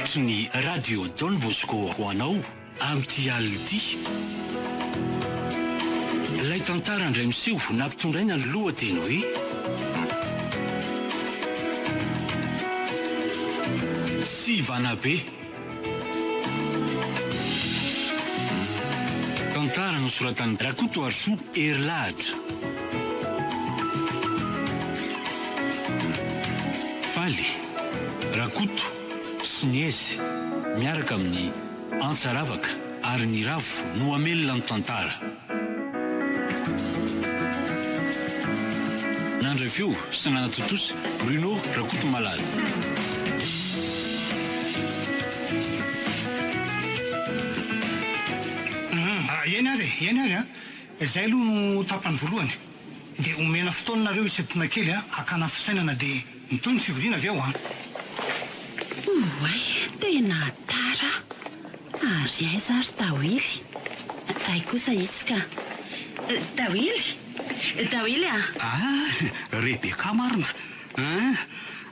manaraka ny radio Don Bosco ho anao amin'ity alina ity. Ilay tantara indray miseho nampitondraina ny lohateny hoe Sivanabe. Tantara nosoratan'i Rakoto Arso Hery. Faly, Rakoto sy ny Ezy miaraka amin'ny Antsaravaka ary ny Ravo no hamelona ny tantara. Nandray feo sy nanatotosa Bruno Rakoto Malala. Eny ary izay aloha no tapany voalohany dia omena fotoanareo isetona kely hakana fisainana dia nitoy ny fivoriana avy ao Oay, tena tara. Ary aiza ary Dawily. Ay kosa izy ka. Dawily Rebeka marina.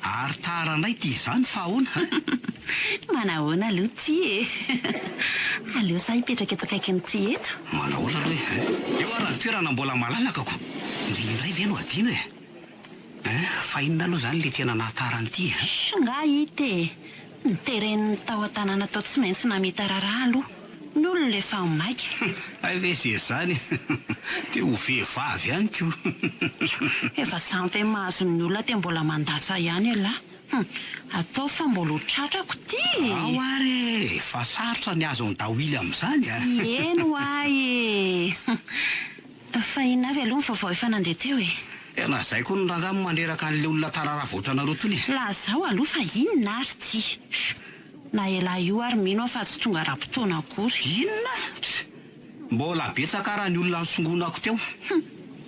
Ary taranay ty izany fa ahoana? Manahoana aloha ty Aleo sa hipetraka eto akaiky ny ty eto. Manahoana aloha eo ary ny toerana mbola malalaka ko. Indray ve no adino fa inona aloha zany le tena natarany ty Nga ite. Niteren'ny tao an-tanàna tao tsy maintsy namita rarah aloha. N'olona le fa maika. Ay ve ze zany teo vehivavy ihany ko. Efa sampy mahazo ny olona te mbola mandatsa ihany ala. Atao fa mbola ho tratrako ty. Ao ary fa sarotra ny azo ny Dawily amin'izany Eno ay Fa inona avy aloha ny vaovao efa nandeha teo Na zay koa ny rangamo mandreraka an'le olona tarara voatranareo tony. Lazao aloha fa inona ary ty. Na ela io ary mino fa tsy tonga raha-potoana akory. Inona? Mbola betsaka raha ny olona nisongonako teo.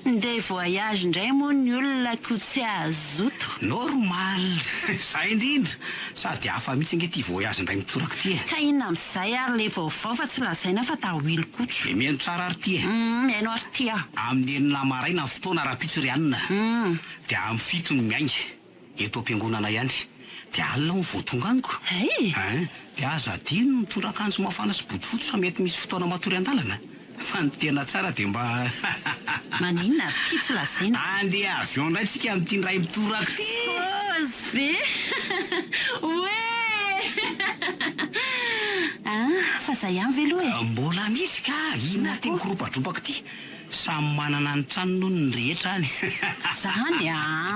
Ndeha voyage indray moa ny olona ko tsy azoto. Normal. Zay indrindra. Sady hafa mihitsy nge ty voyage indray mitoraka ty Ka inona amin'izay ary le vaovao fa tsy lazaina fa Dawily kotra. Mihaino tsara ary ty Mihaino ary ty amin'ny enina maraina ny fotoana raha-pitsorianina. Dia amin'ny fito ny miainga eto am-piangonana ihany. Dia alina ho voatonganiko. Dia aza dino mitoraka anjo mafana sy bodofotsy fa mety misy fotoana matory an-dalana. Fa ny tena tsara dia mba Maninona ary ty tsy lazaina. Andeha avion indray tsika amin'ity ndray mitoraka ty. Ve fa zay ihany ve aloha Mbola misy ka inona ty mikoropadropaka ty. Samy manana ny tranony ny rehetra any. Zany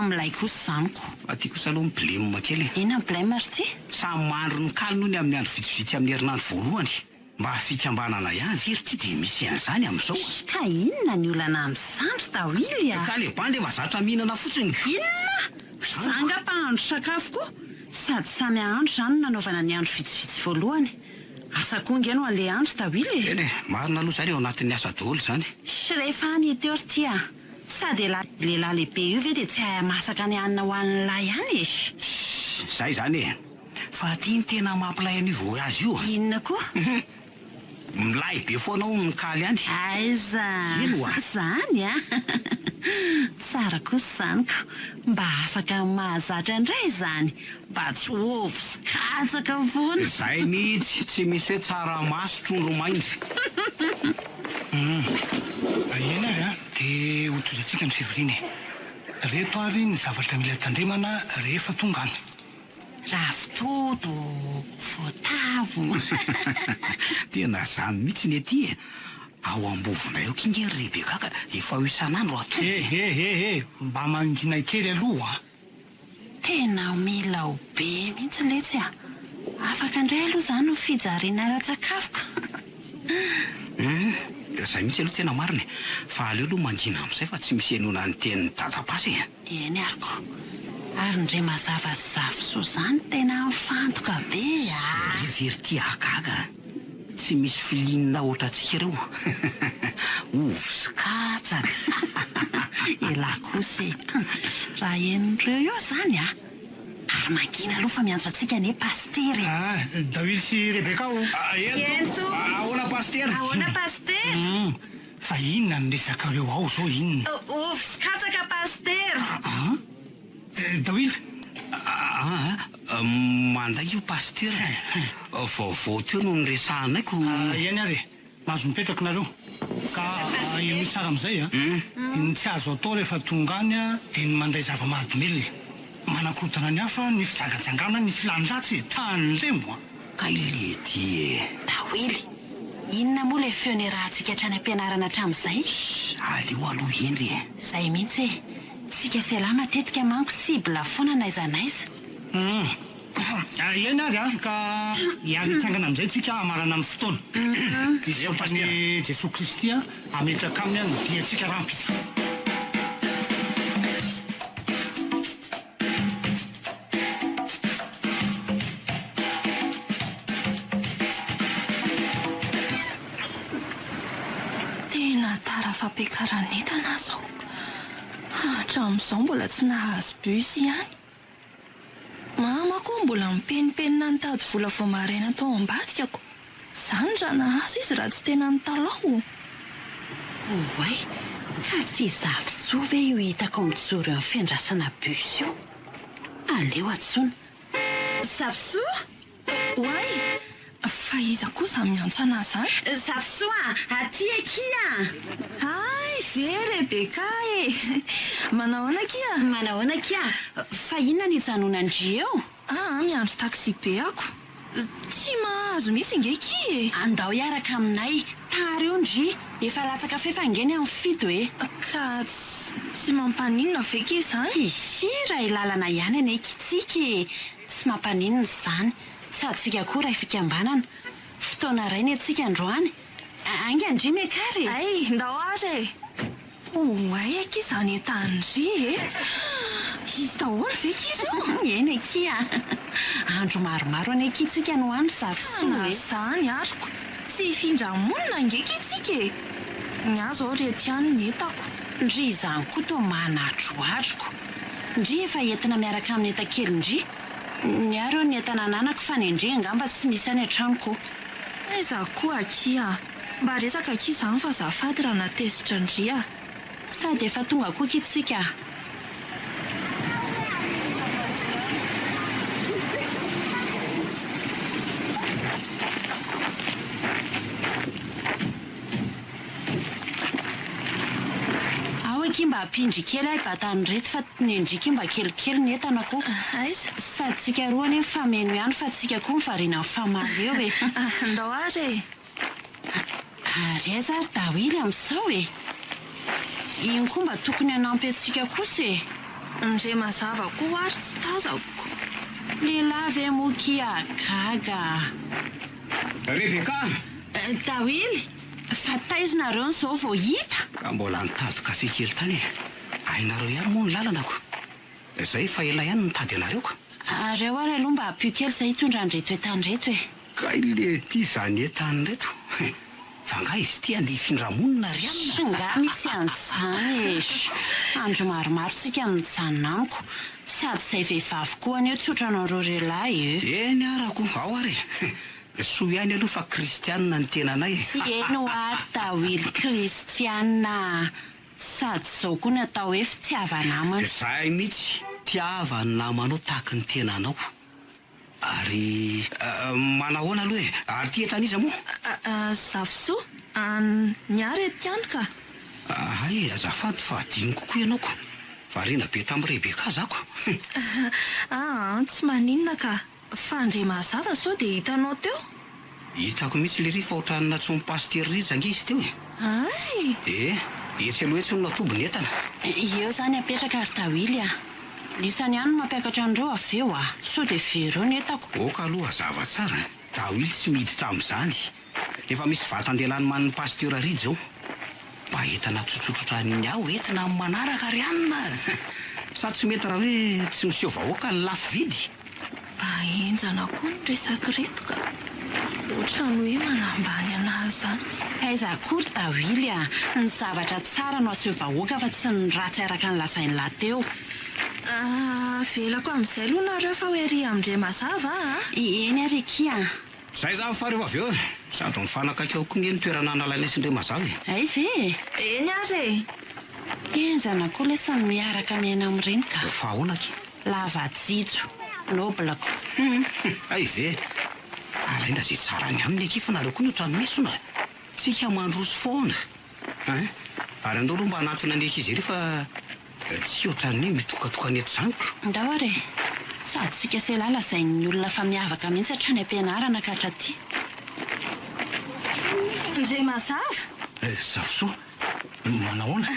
milay kosa zaniko. Fa ty kosa aloha miblema kely. Ina blema ary ty. Samy mahandro ny kalony amin'ny andro vitsivitsy amin'ny herinandro voalohany. Mba fikambanana ihany very ty dia misy an'izany amin'izao. Ka inona ny olana amin'izany Dawily Ka le bandy mazatra mihinana fotsiny. Inona? Vanga-pahandro sakafo koa. Sady samy ahandro zany nanaovana ny andro vitsivitsy voalohany. Asa koa ingeno an'le andro Dawily Eny marina aloha zany ao anatin'ny asa daholo zany. Sy rehefa any teo ry ty Sady lehilahy lehibe io ve dia tsy hay masaka ny hanina ho an'ny lahy ihany Zay zany fa ty ny tena mampilay an'io voyage io Inona koa? Milay be foanao mikaly ihany. Aiza zany Tsara kosa zaniko. Mba afaka mahazatra indray zany. Mba tsy ovy sy katsaka foana. Zay mihitsy tsy misy hoe tsara maso trondro maindry. Eny ary dia hotozatsika ny fivoriana reto avy ny zavatra mila tandremana rehefa tonga any. Ravitoto, voatavo. Tena zany mihitsy ny ety ao ambovonay ao kinge Rebeka ka efa ho isan'andro ato. Mba manginay kely aloha Tena mila ho be mihitsy letsy Afaka indray aloha zany ho fijariana ara-tsakafoko. Zay mihitsy aloha tena marina fa aleo aloha mangina amin'izay fa tsy misy enona ny tenin'ny dadapasy Eny ariko. Ary ndray mazava so zany tena mifantoka be Revery ty akaga tsy misy filinina ohatra antsika ireo. Ovy sy katsaka. Ela kosa raha henon'ireo io zany Ary mangina aloha fa miantso antsika ane pastery. Dawily sy Rebeka Ento. Ahoana pastery? Ahoana pastery? Fa inona ny resakareo ao zao inona? Ovy sy katsaka pastery. Dawily manday io pasteur vaovao teo no nyresahanaiko. Iany ary mahazo mipetraka nareo ka io tsara am'izay ny tsy azo atao rehefa tonga any dia ny manday zava-mahadomelona manakorotana ny hafa ny fijangajangana ny filandratsy tany lembo ka ilety Tawily, inona moa ilay feony rahantsika hatrany ampianarana hatramin'izay? aleo aloha endry Izay mihitsy e, tsika selahy matetika manko sibla foana n'aiza n'aiza. iany ary ka hiany hitsangana am'izay tsika amarana amin'ny fotoana izy eopany Jesosy Kristy ametraka aminy any diantsika rampy. Tena tara fampiakaran'entana zao. Hatramin'izao mbola tsy nahazo bus ihany. Mama koa mbola mipenipenina nitady vola vao maraina tao ambadikako. Izany raha nahazo izy raha tsy tena nitalaho. Oay, ka tsy zafisoa ve io hitako mijoro eo fiandrasana bus io? Aleo atsona. Zafisoa? Oay, fa iza kosa miantso anazy zany? Zafisoa, aty akia! Ay, ve Rebeka e! Manao ahoana kia? Manao ahoana kia? Fa inona ny hijanonandry eo? Miandro taxi be ako. Tsy mahazo mihitsy inge ki e. Andao hiaraka aminay, tara eo ndry. Efa latsaka fefangeny amin'ny fito e. Ka tsy mampaninona ve ke izany? Izy raha ilalana ihany ane kitsika e. Tsy mampaninona izany. Sady tsika koa raha fikambanana. Fotoana rainy atsika androany. Anga andry mekary. Ay, ndao ary e. Oay aky izany entandry e. Izy daholo ve kireo? Eny akia. Andro maromaro ane kitsika no andro zafisoa e. Izany ariko. Tsy hifindra-monina nge kitsika e. Ny azo ao rety ihany ny entako. Ndry izany koa toa manatroatroko. Ndry efa entina miaraka amin'ny entan-kely ndry. Ny aro ny entana ananako fa ny ndry angamba tsy misy any an-tranoko. Aiza koa akia. Mba resaka akia izany fa zafady raha natezitra ndry a. Sady efa tonga koa kitsika. Mba hampindry kely ahy batany reto fa ny endrika mba kelikely ny entana koa. Aiza? Sady tsika roa ane fameno ihany fa tsika koa mivariana amin'ny famaly eo e. Ndao ary e. Ary aiza ary dawily amin'izao e. Iny koa mba tokony hanampy antsika kosa e. Ndre mazava koa ary tsy tazako. Lehilahy ve moa kia gaga. Rebeka Dawily, fa taizonareo n'izao vao hita. ka mbola nitady kafe kely tany ainareo ihany moa ny lalanako. Izay fa ela ihany nitady anareo ka. Areo ary aloha mba hampio kely izay hitondra andreto etany reto e. Ka ilety izany entany reto. Fa nga izy ty andeha hifindra-monina ry amina. Nga mitsy an'izany e. Andro maromaro tsika mijanona amiko. Sady izay vehivavy koa aneo tsotra anareo relahy e. Eny arako ao ary. Soa ihany aloha fa kristianina ny tena anay. Eno ary dawily kristianina. Sady izao koa natao hoe fitiavanamana. Zay mihitsy tiavany namanao tahaka ny tena anao. Ary manahoana aloha e. Ary ty entana iza moa? Zafisoa, ny ary ety ihany ka. Ay, azafady fa adiny kokoa ianao ko. Variana be tamin'ny Rebeka zako. Tsy maninona ka. Fa ndre mazava sao dia hitanao teo? Hitako mihitsy le rifa ohatran'ny natsomy pasteur ry zange izy teo e. Ay, Etsy aloha etsy no natobiny entana. Eo zany apetraka ary dawily a. Lisany ihany mampiakatra andreo avy eo a. Sao dia vereo ny entako. Oka aloha zava tsara. Dawily tsy miditra amin'izany. Efa misy vatandelany man'ny pasteur ry zao. Mba entana tsotsotrotrany aho entina amin'ny manaraka ry anina. Sady tsy mety raha hoe tsy miseho vahoaka ny lafo vidy. mba enjana koa ny resaka reto ka. Ohatrany hoe manambany anazy zany. Aiza akory dawily a. Ny zavatra tsara no aseho vahoaka fa tsy ny ratsy araka ny lazainy lahy teo. Velako amin'izay aloha nareo fa hoe ry amindre mazava Eny ary kia. Zay zany fa rehefa avy eo sady mifanakaiky koa ny toerana nalain'esindre mazava e. Ay ve? Eny ary Enzana koa lesa miaraka miaina amin'ireny ka. Fa ahoana ki? Lava-jijo. lobolako. ay ve alaina zay tsara ny amin'ny ekifanareo koa ny otrano mesona tsika mandroso foana ary andao aloha mba anatona ny eky izy ery fa tsy ohatran'ny mitokatokany eto zaniko ndao are sady tsika se lala zay ny olona fa miavaka mihitsy hatrany am-pianarana ka hatraty. Ndre mazava zavosoa manahoana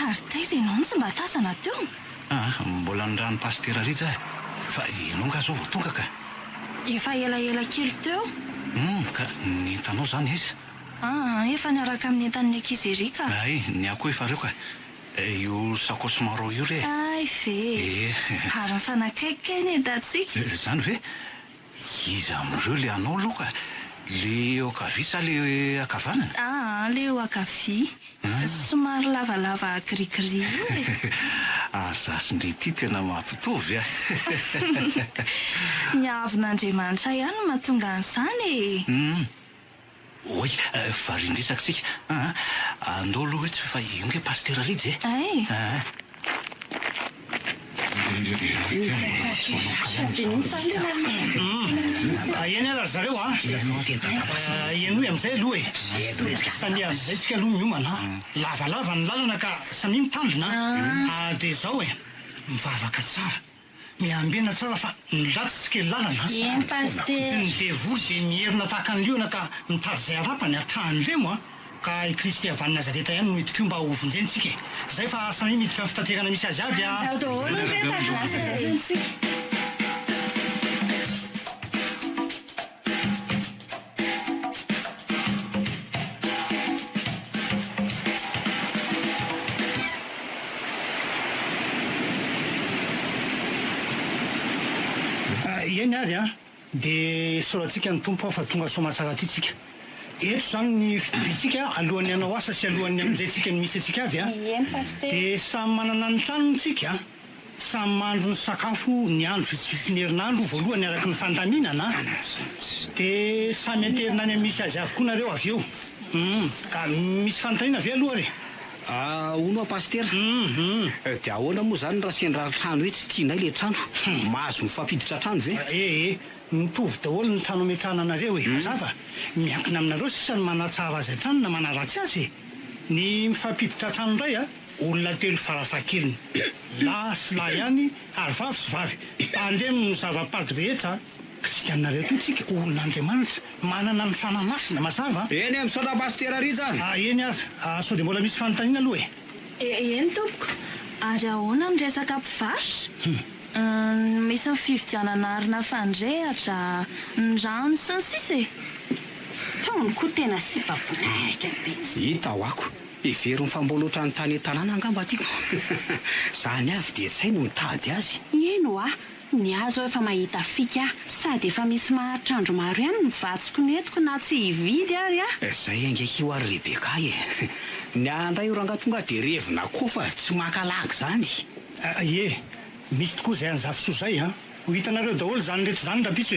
ary taiza ianao ny tsy mba tazana teo mbola ny rano pastera rija fa ianao nga zao voatonga ka efa elaela kely teo ka nentanao zany izy efa niaraka amin'ny entan'ny ankizy ery ka ay ny ako efa reo ka io sakosy maro io re ay ve ary mifanakaiky ny entantsika zany ve izy am'ireo le anao aloha ka le okavisa le akavanana le eo akavy somary lavalava kirikiri ary zasindre ty tena mampitovy ny avin'andriamanitra ihany no mahatonga an'izany oy varindresaka sika andao aloha hoe tsy fa ionge pastera rija ay eny ara zareo enoy am'izay aloha samy am'izay tsika aloha miomana lavalava ny lalana ka samy mitandrina dia zao mivavaka tsara miambena tsara fa nilatsika lalana dia voly dia mierina tahaka an'liona ka mitary zay arapany atandremo ka i kristy avany nazareta ihany no hitokio mba hovonjentsika zay fa samy miditra fitaterana misy azy aby eny ary dia soratsika ny tompo fa tonga somatsara ty tsika eto zany ny fitobitsika alohan'ny anao asa sy alohan'ny amin'izay tsika ny misy atsika avy dia samy manana ny tranony tsika samy mandro ny sakafo ny andro vitsivitsonerinandro voalohany araky ny fandaminana dia samy aterina any misy azy avokoa nareo avy eo ka misy fanontaniana ave aloha re ono a pastera dia ahoana moa zany raha sendrara trano hoe tsy tianay le trano mahazo mifampiditra trano ve mitovy daholo ny trano ametrahana anareo mazava miankina aminareo sisany manatsara azy trano na manaratsy azy ny mifampiditra trano indray olona telo farafahakeliny lahy sy lahy ihany ary vavy sy vavy andremy zava-pady rehetra kristianareo to tsika olon'andriamanitra manana ny fananasina mazava eny am'saona pastera ry zany eny ary sao dia mbola misy fanontaniana aloha eny tompoko ary ahoana ny resaka mpivarotra misy ny fividianana arina fandrehatra ny rano sy ny sisa tony koa tena sipabonaika betsy hita ho ako every mifamboloatra ny tany tanàna angamba tiako zany avy dia tsy hay no mitady azy eno ny azo efa mahita fika sady efa misy mahatrandro maro ihany mivatsoko ny etiko na tsy hividy ary zay angaiky io ary rebeka ny andray io rangatonga dia revina koa fa tsy makalagy zany misy tokoa zay an'zavosoa zay ho hitanareo daholo zany rehetra zany rapitso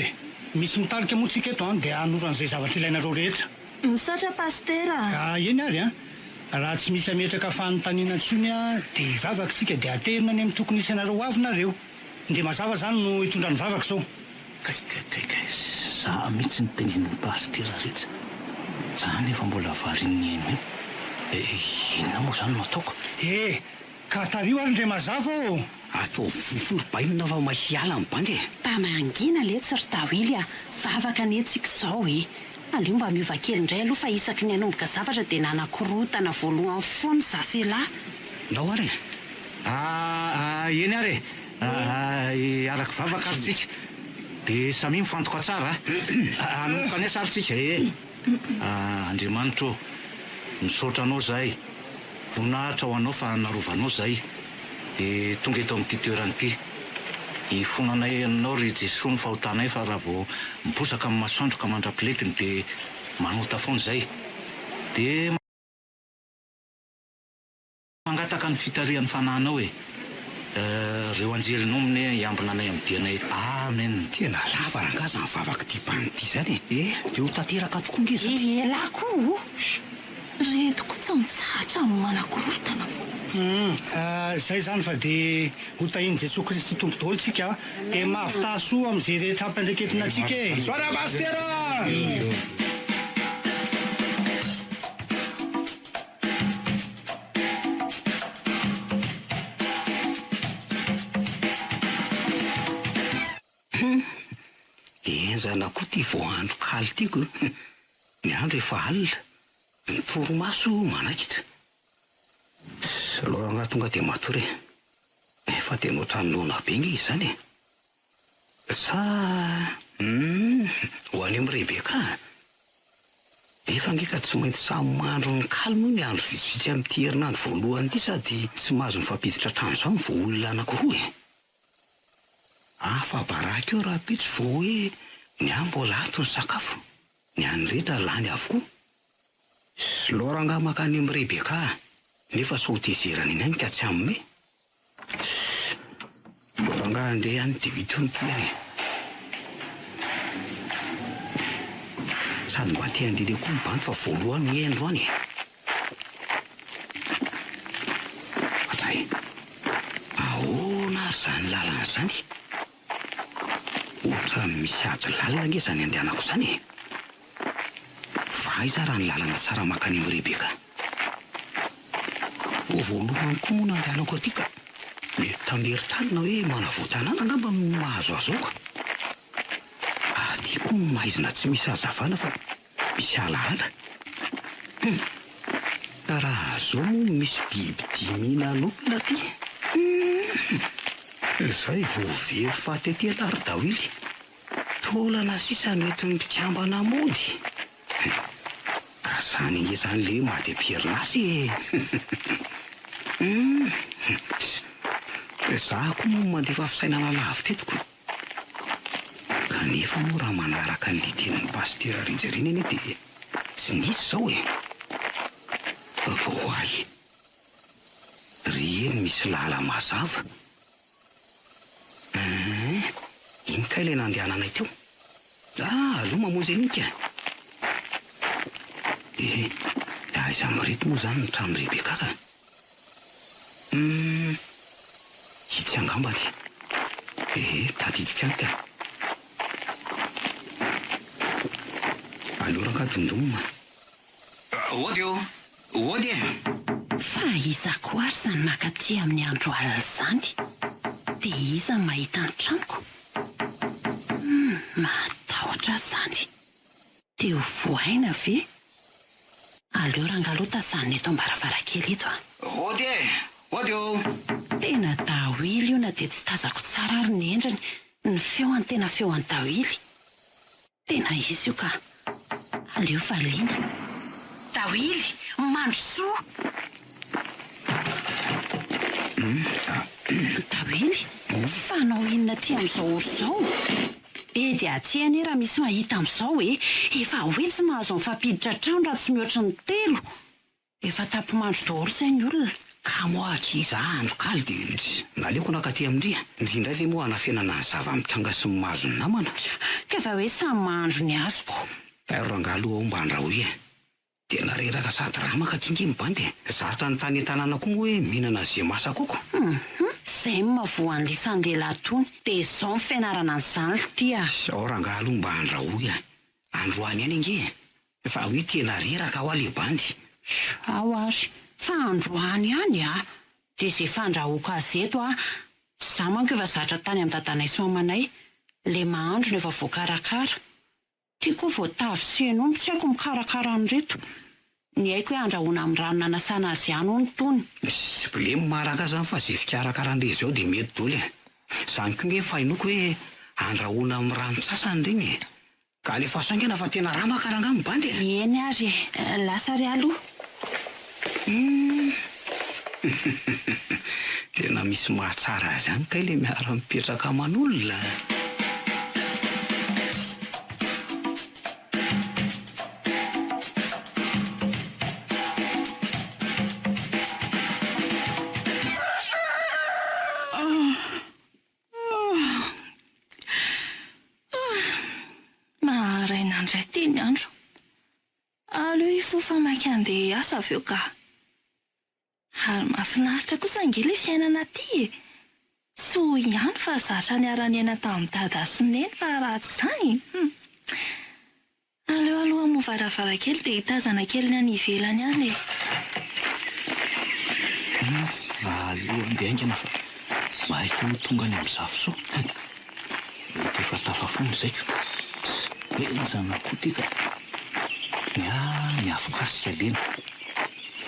misy mitarika moa tsika eto dia anoran'izay zavatra ilainareo rehetra misaotra pastera eny ary raha tsy misy ametraka fanontaniana ntsony dia hivavaka sika dia aterina any amin'ny tokony isy anareo avinareo dia mazava zany no hitondra ny vavaka zao kaikaikaika za mihitsy ny tenen'ny pastera rehetra zany efa mbola varin'ny eno inona moa zany no ataoko ka tario ary ndre mazava atao fofolo bainina fa mahiala ny bandy mpamangina le tsy ry tawily vavaka ny etsika zao aleo mba miova kely indray aloha fa isaky ny anomboka zavatra dia nanakorotana voalohany foany zasy lahy ndao ary eny ary araky vavaka ary tsika dia samy mifantoka tsara anomboka ny asary tsika andriamanitro misaotra anao zahay voninahitra ho anao fa narovanao zahay dia tonga eto amin'ity toerany ity ifonanay anao ry jesosy ny fahotanay fa raha vao miposaka amin'ny masoandro ka mandra-piletiny dia manota foany zay dia mangataka ny fitarihan'ny fanahinao reo anjelinao mine iambina anay amin'ny dianay amen tena lava rangaza ny vavaka ty banity zany dia ho tanteraka tokoa ngeza ela koa reto koa tsy mitsatra ny manakorotana Zay zany fa dia hotahiny Jesosy Kristy tompo daholo tsika dia mavitasoa amin'izay rehetra ampandraketina atsika e. Soara pastera! Enzana koa ty voandro kaly tiako. Ny andro efa alina, ny torimaso manakitra. Aloha raha tonga dia matory efa dia noatranonona be nge izy zany e. Sa ho any amin'ny Rebeka efa ngeka tsy maintsy samy mandro ny kaly moa ny andro vitsivitsy amin'ity herinandro voalohany ity sady tsy mahazo mifampiditra trano izao ny vao olona anankiroa e. Afa baraka eo raha pitsy vao hoe ny mbola ato ny sakafo, ny any rehetra lany avokoa. Lora nga makany amin'ny Rebeka nefa so dezerana iny any ka tsy amime. Lora nga andeha any dia vito ny toerany sady mba te handiny koa mibanty fa voalohany ny endro any. Atray ahoana ary zany lalana zany? Ohatra misy ady lalina nge zany andehanako zany e. Aiza raha ny lalana tsara makany amin'ny Rebeka. Voalohany koa moa nandehanako aty ka mety tamery-tanina hoe manavoatanana angamba mahazo azo aoka. Aty koa maizina tsy misy hazavana fa misy alaala. Ka raha zao moa misy biby dimina n'olona ty. Izay vao very fahatetỳ ry Dawily. Taolana sisa mety mikambana mody. Zany nge zany le mahate-pierinasy e. Zaho koa moa mandefa fisainana lavo tetiko. Kanefa moa raha manaraka an'le tenin'ny pastera Rinjerina iny dia tsy nisy zao e. Hoay ry eny misy lala mazava. Iny ka ilay nandehananay teo. Aloha mamonjy an'iny ka. Aiza mirety moa zany ny trano Rebeka ka. Hitsy angambany. Tadidika any ka. Alora ka dondonina. Oady eo, oady e. Fa iza koa ary zany makaty amin'ny andro alina zany dia iza mahita ny tranoko. Matahotra zany. Dia ho voaina ve? Aleo rangalota zany eto am-baravarakely eto a. Oady e, oady eo. Tena Dawily io na dia tsy tazako tsara ary ny endriny, ny feoany tena feoany Dawily. Tena izy io ka. Aleo valiana. Dawily, mandro soa. Dawily, fanao inona ty amin'izao oro izao? Dia aty any raha misy mahita amin'izao e. Efa hoe tsy mahazo mifampiditra trano raha tsy mihoatra ny 3. Efa tapimandro daholo izay ny olona. Ka moa akiza andro kaly dia naleoko nakaty amindria. Indrindra ve moa hanafenana ny zava-mitranga sy ny mahazo ny namana. Ka fa hoe samy mahandro ny azoko. Rangalo ao mba andrahoy e. Tena reraka sady ramaka tingy mibandy. Zarotra ny tany an-tanàna koa moa hoe mihinana izay masakoko. Izay mahavoan'ny lisan'ny lehilahy tony dia izao ny fianarana an'izany ty a. Sao rangalo mba andrahoy a. Androany any nge. Fa hoe tena reraka ao ale bandy. Ao ary. Fa androany any a. Dia izay fandrahoako azy eto a. Za manko efa zatra tany amin'ny dadanay sy mamanay. Le mahandro no efa voakarakara. Tiako voatavy sy hen'omby tsy haiko mikarakara an'ireto. Ny haiko hoe andrahoana amin'ny rano nanasana azy ihany hono tony. Tsy problemo maraka zany fa izay fikarakarandre izao dia mety daholo e. Zany koa nge fahinoko hoe andrahoana amin'ny rano sasany regny e. Ka le fahasaingana fa tena ramaka raha angamba bandy e. Eny ary lasa ry aloha. Tena misy mahatsara zany ka ilay miara-mipetraka aman'olona. Maharainandray ty ny andro. Aleo ifo fa maika andeha asa avy eo ka. Ary mahafinaritra kosa angely fiainana aty. So ihany fa zatra niara-ny aina tamin'ny dada sy neny fa raha tsy izany. Aleo aloha mo varavarankely dia hitazana kely ny any ivelany any. Aleo andeha aingana fa mahaiky ny tonga any amin'ny zafo so. Mety efa tafafony zaiko. Enjana koa ty ka. Miafokasika lena.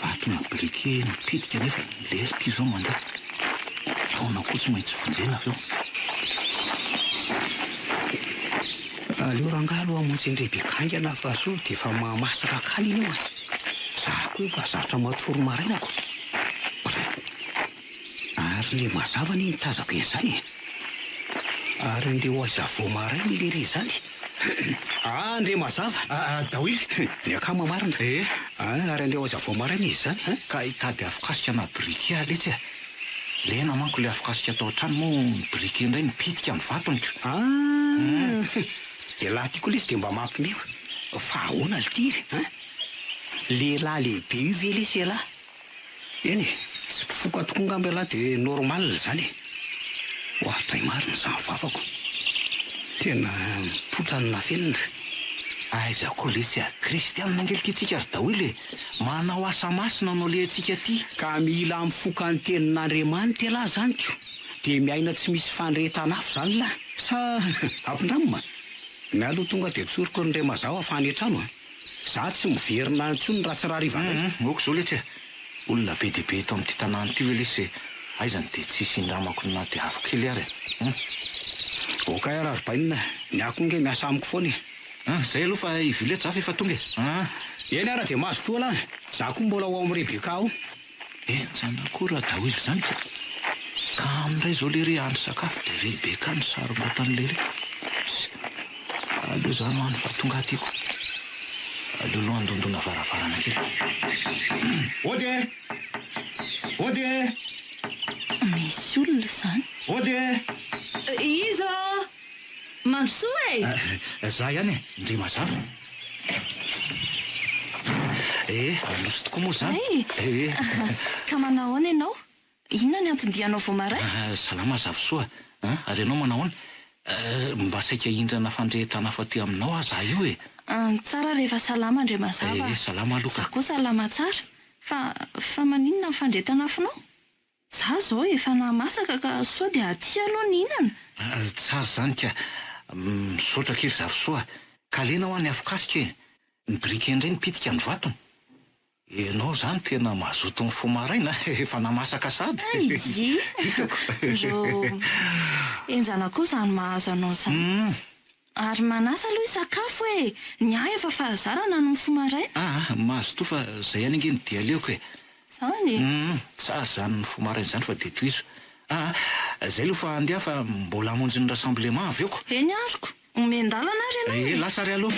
Vatona briquet mipitika nefa lery ty zao mandeha. Taona koa tsy maintsy fonjena avy eo. Aleo rangahy aloha hamonjy ny Rebekangana fa so dia efa mahamasaka akaly iny io. Zaho koa efa zarotra matoro marainako. Ary le mazava ny mitazako izany. Ary andeha ho aiza vao maraina lery izany. Andre mazava. Dawily. Ny akama marina. Ary andeha ho aiza vao maraina izy zany. Ka hitady afokasika na briquet aletsy. Lena manko le afokasika atao an-trano moa briquet indray mipitika amin'ny vatony. Dia laha ty koa izy dia mba mampimeo. Fa ahoana le tiry. Lehilahy lehibe io ve le sy lahy. Eny tsy mpifoka tokoa ngamba lahy dia normal zany. Ohatray marina izany vavako. Tena mipotrana felina. Aiza koa letsy kristianina angelikatsika ary Dawily manao asa masina anao le antsika ty. Ka mila mifoka ny tenin'Andriamanitra lahy zany ko. Dia miaina tsy misy fandrehetana afo zany lahy. Sa ampindramina. Mialoha tonga dia tsoriko ny ray mazava fa any an-trano. Za tsy miverina intsony raha tsy raha rivana. Moko zao letsy. Olona be dia be eto amin'ity tanàna ity hoe lesy. Aizany dia tsisy indramako na dia afo kely ary. Oka ary aribainina. Ny ako nge miasa amiko foana. Zay aloha fa iviletsy zafa efa tonga. Eny ara dia mahazo toa lahy. Za koa mbola ho amin'ny Rebeka ao. Enjana koa raha Dawily zany ka. Ka amin'ray zao lery andro sakafo dia Rebeka ny sarobotany lery. Aleo zany ho any fa tonga atyko. Aleo aloha andondona varavarana kely. Ody! Misy olona izany. Ody! Iza! Mandrosoa e! Za ihany ndry mazava. Nosy tokoa moa zany. Ka manao ahoana ianao? Inona ny antondianao vao maray? Salama zavosoa. Ary ianao manao ahoana? Mba saika hindrana fandrehetana fa ty aminao aza io e. Tsara rehefa salama ndre mazava. Salama aloka. Za koa salama tsara. Fa maninona ny fandrehetana afonao? Za zao efa namasaka ka soa dia aty aloha ny hinana. Tsara zany ka. Misaotra kely zavosoa. Ka lena ho any afokasika e. Ny briquet indray nipitika ny vatony. Ianao zany tena mazoto ny fomaraina. Efa namasaka sady. Ro enjana koa zany mahazo anao zany. Ary manasa aloha isakafo e. Ny ahy efa fahazarana no fomaraina. Mahazo to fa zay ihany ange ny dia aleoko e. Zany. Tsara zany ny fomaraina zany fa dia toizo. Zay aloha fa andeha fa mbola hamonjy ny rassemblement avy eoko. Eny ariko. Omendalana ary ianao. Lasa ry aloha.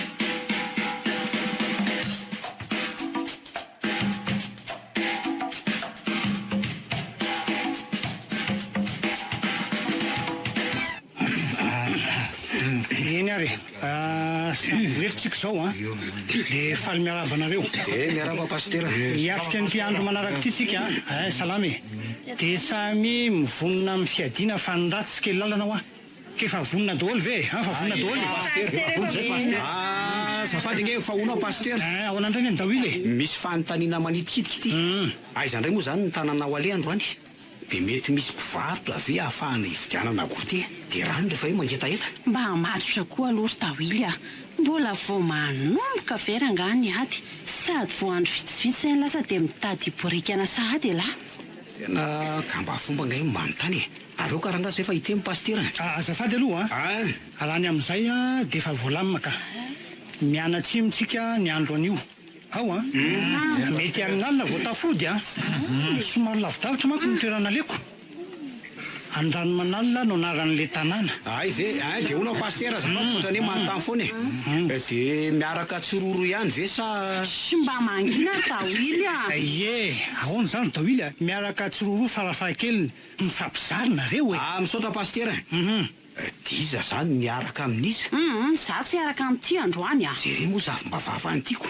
Eny ary. Velontsika zao dia faly miaraba anareo. Miaraba pastera. Hiatrika nyty andro manaraka ity tsika. Salama e. Dia samy mivonona amin'ny fiadiana fa niratsy kely lalana ho kefa vonona daholo ve? Fa vonona daholo. Zafady nge fa honao pastera. Ahoana indray ny Dawily. Misy fanontaniana manitikitiky ity. Aiza indray moa zany ny tanàna ao ale androany. Dia mety misy mpivarotra ve ahafahana hividianana gote. Dia rano rehefa io mangetaeta. Mba matotra koa aloha ry Dawily mbola vao manomboka verangany ady. Sady vao andro vitsivitsy ny lasa dia mitady borikana sahady e lahy. Tena gamba fomba ngay manontany e. Areo karangazy efa hitemy pastera. Azafady aloha raha ny amin'izay dia efa voalamina ka. Mianatsimotsika ny andro an'io. Ao mety amin'ny alina vao tafody somary lavidavitra manko ny toerana aleko. Andranomanalina no anaran'le tanàna. Dia honao pastera zafady fotrany manontany foana e. Dia miaraka tsororo ihany ve sa Sy mba mangina Dawily ahoana zany Dawily miaraka tsororo farafahakeliny mifampizarina reo e. Misaotra pastera. Diza zany miaraka amin'izy. Za tsy araka amin'ity androany Jeri moa zavy mba vavany tiako.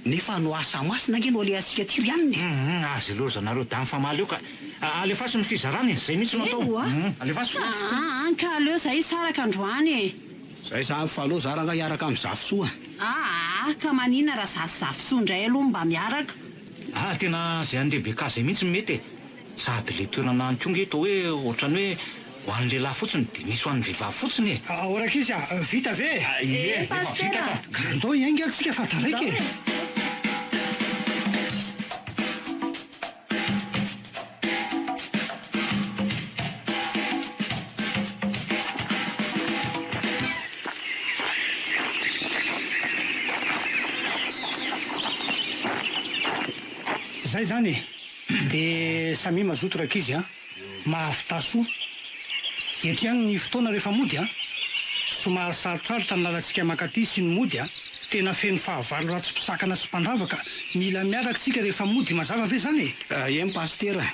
nefa no asa masina nge no ale antsika ty ry aniny. azy loza nareo damy famaly io ka alefaso ny fizarany zay mihitsy no atao alefaso ka aleo zay saraka androany zay zany faloha zaranga hiaraka amin'ny zafisoa. ka manina raha zazafotsoa indray aloha mba miaraka tena zay andehibe ka zay mihitsy mety sady le toerana antonga eto hoe ohatrany hoe ho an'ny lehilahy fotsiny de misy ho an'ny vehivavy fotsiny oraka izy vita ve pastera andao iainga atsika fataraiky zay zany de samy mazoto raka izy mahafitaso ety any ny fotoana rehefa mody somary sarotsarotra ny lalantsika makaty sy ny mody tena feno fahavalo ratsy mpisakana sy mpandravaka mila miaraka tsika rehefa mody mazava ve zany en pastera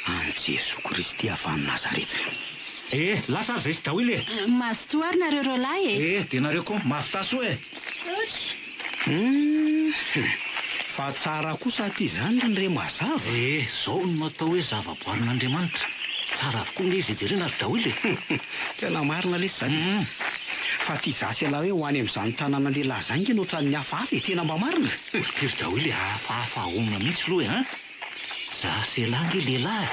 an Jesoa Kristy avy amin'ny Nazareta. lasa ary zay sy daholo mazotoary nareo ro lahy de nareo koa mahafitaso fa tsara kosa ty zany re mazava. zao no natao hoe zavaboarin'Andriamanitra tsara avokoa nge izy jerena ary daholo tena marina lesy zany. fa ty zasy ala hoe ho any amin'izany tanàna lehilahy zany nge nohatran'ny hafahafa tena mba marina. tery daholo hafahafa ahomina mihitsy loha zasy elahy nge lehilahy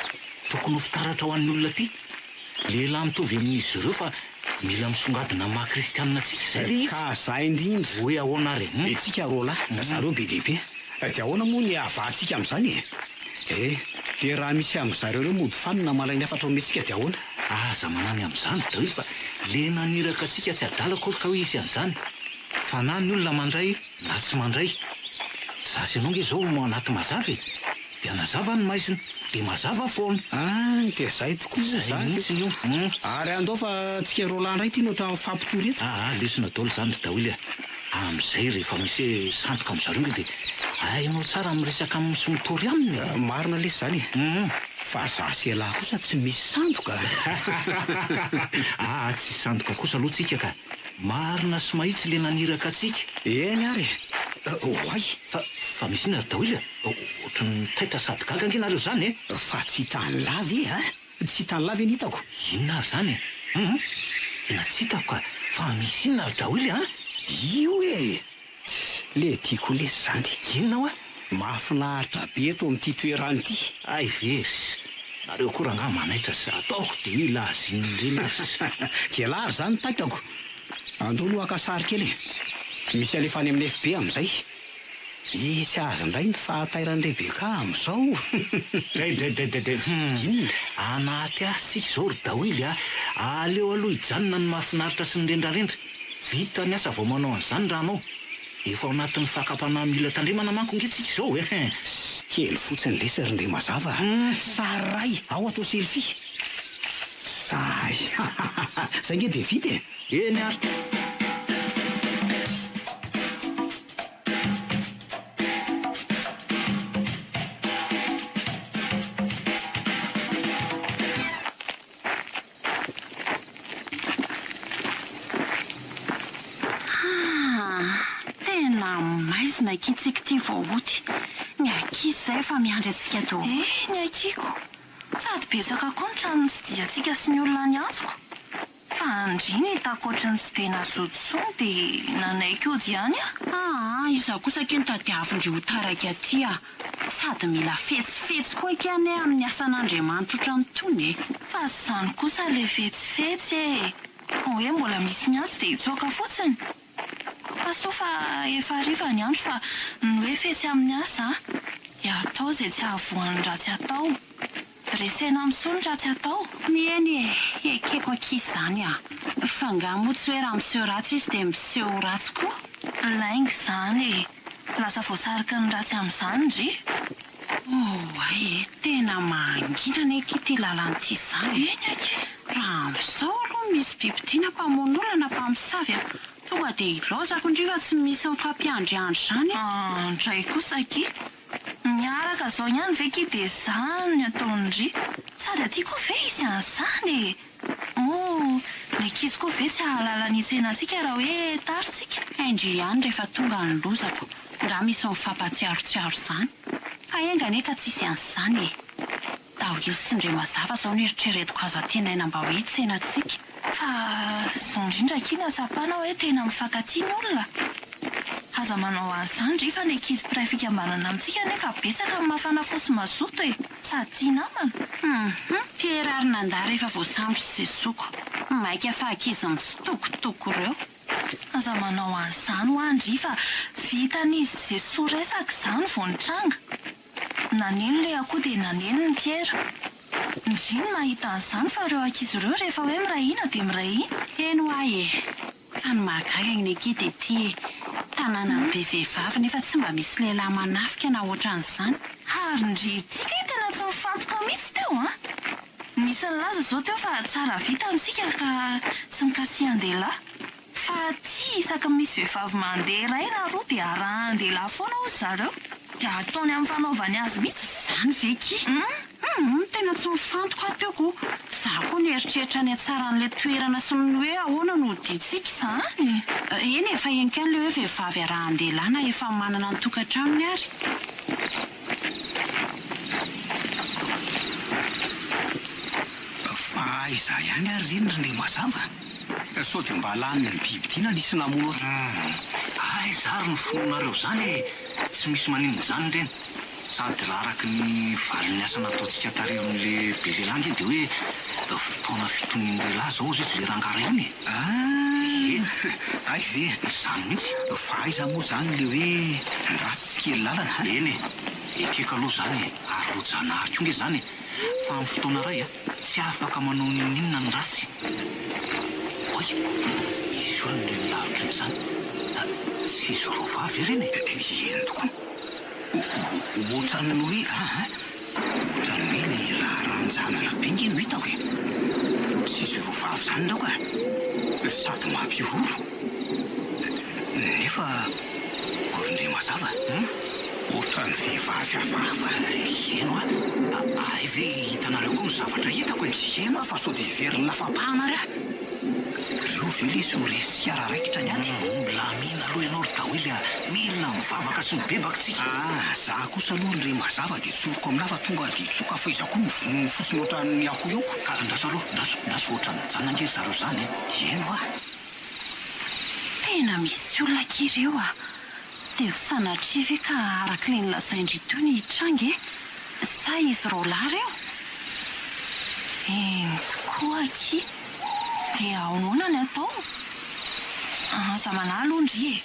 tokony ho fitaratra ho an'ny olona ty lehilahy mitovy amin'izy ireo fa mila misongadina maha-kristianina tsika zay le ka zay indrindra hoe ahoana re etsika rolahy zareo be dehibe de ahoana moa ny avahantsika amin'izany de raha misy amin'izareo reo mody fanina malainy afatra ometsika de ahoana aza manany amin'izany daholo fa le naniraka atsika tsy adalako olo ka hoe isy an'izany fa na ny olona mandray na tsy mandray zasy ianao nge zao mo anaty mazava de anazava ny maizina de mazava foana de zay tokoa zay mihitsy io ary andao fa tsika rolahy ndray ty nohatra fampitoreto lesona daholo zany daholo am'izay rehefa misy sandoka am'zareo nge de ainao tsara miresaka amin'ny sy mitory aminy marina lesy zany fa zasy elahy kosa tsy misy sandoka tsy sandoka kosa aloha tsika ka marina sy mahitsy le naniraka atsika eny ary hoay fa misy iny ary daholo ohatrany taitra sady gaga nge nareo zany fa tsy hitany lavy tsy hitany lavy eny hitako inona ary zany tena tsy hitako ka fa misy inona ary daholo io le tiako lesy zany inona hoa mahafinaritra be eto amin'ity toerany ity ay vesy nareo koa raha nga manaitra sy ataoko de hoe lazinyrena de lary zany taitako andao no akasary kely misy alefa any amin'ny FB amin'izay isy azy ndray ny fahatairany Rebeka amin'izao dray anaty asy tsika zao ry daholo aleo aloha hijanona ny mahafinaritra sy ny rendrarendra vita ny asa vao manao an'izany raha anao efa ao anatin'ny fakapana mila tandremana manko nge tsika zao kely fotsiny lesy rindre mazava saray ao atao selfie say zay nge de vita eny ary maizina akitsika ty vaoty ny ankizy zay fa miandry atsika to ny akiko sady betsaka koa ny tranony tsy diatsika sy ny olona ny antsoko fa andriny hitako ohatrany tsy de nazototsony de nanaiko diany izaho kosa ke nitadiavindry ho taraka aty sady mila fetsifetsy koa ikany amin'ny asan'Andriamanitra ohatrany tony fa zany kosa le fetsifetsy hoe mbola misy ny antso de hitsoaka fotsiny fa efa riva ny andro fa ny hoe fetsy amin'ny asa dia atao zay tsy ahavoan'ny ratsy atao resena amin'sony ratsy atao mieny ekeko ankizy zany fa ngamo tsy hoe raha miseho ratsy izy de miseho ratsy koa laingy zany lasa voasarika ny ratsy amin'izany ry tena manginana eky lalan'ity zany raha am'izao aloha misy biby tiana mpamono olana mpamosavy tonga de ilozako ndriva tsy misy mifampiandry-andry zany ndray kosa ky miaraka zao ihany ve ky de zany ataondry sady aty koa ve izy an'izany ny ankizy koa ve tsy ahalala ny tsena antsika raha hoe taritsika? Indry ihany rehefa tonga ny lozako nga misy mifampatsiarotsiaro izany fa engane ka tsisy an'izany e. Daholo sy ndre mazava zao ny eritreretiko azo atenaina mba hoe tsenantsika. Fa zao indrindra kina tsapana hoe tena mifankatia ny olona. Aza manao an'izany ry fa ny ankizy mpiray fikambanana amintsika nefa betsaka amin'ny mafana fosy mazoto e. Sady tia namana. Pierarina nda rehefa voasambotra sy zezoko. Maika fa ankizy mitsitokotoko ireo. Aza manao an'izany ho andry fa vitan'izy Jesoa resaka izany vao nitranga. Naneno le akoho dia naneno ny Piera. Ndriny mahita an'izany fa ireo ankizy ireo rehefa hoe mirahina dia mirahina. Eno ahy e. Fa ny mahagaga ny ankizy ety tanàna be vehivavy nefa tsy mba misy lehilahy manafika na ohatran'izany. Harindry tika tena tsy mifantoka mihitsy teo a. Misy ny laza zao teo fa tsara vita antsika ka tsy mikasihan-dehilahy. Fa tia isaka misy vehivavy mandeha iray na roa dia arahan-dehilahy foana hoy zareo. Dia ataony amin'ny fanaovany azy mihitsy. Izany veky? Tena tsy mifantoka teoko. Zaho koa ny eritreritra ny atsaran'ilay toerana sy ny hoe ahoana no diantsika izany. Eny efa enikany le hoe vehivavy arahan-dehilahy na efa manana ny tokantramony ary. Fa izaho ihany ary rindry ndre mazava. Sao dia mba lany ny biby tiana nisy namoatra. Zary ny fononareo izany tsy misy maninona izany reny. Sady raha araky ny valin'ny asa nataontsika tarehin'le be lehilahy dia hoe fotoana fitonian'ny lehilahy zao izy le rangara ihany. Ay ve Izany mihitsy. fa iza moa izany le hoe ratsy tsy kely lalana. Eny ekeko aloha izany ary rojanahary konge izany fa amin'ny fotoana iray tsy afaka manao ninona ny ratsy. Oy, izy io ny lavitra n'izany. Tsy izy roa vavy ireny. Eny tokoa. Ohatran'ny hoe ohatran'ny hoe ny raharanjana labengy no hitako e. Tsy izy roa vavy izany dao ka sady mampiroro. Nefa orindre mazava. Ohatran'ny vehivavy hafahafa. Eno ay ve hitanareo koa ny zavatra hitako e. Ema fa sao dia very lafapahana ry reo ve le sy horesy ara raikitra ny aty. Milamina aloha ianao ry daholo milina mivavaka sy mibebaka tsika. Zaho kosa aloha ndre mazava dia tsoroko aminafa tonga dia tsoka fa iza koa mivonony fotsiny ohatran'ny akoho ioko. Ka ndaso aloha ndaso ohatran'ny janangery zareo izany Eno Tena misy olona kely eo dia ho sanatria ve ka araka le nilazaindry teo ny hitrangy sa izy roa lahy reo? Eny tokoa aky. Dia ahoana ny atao? Aza manahy aloha ndry e.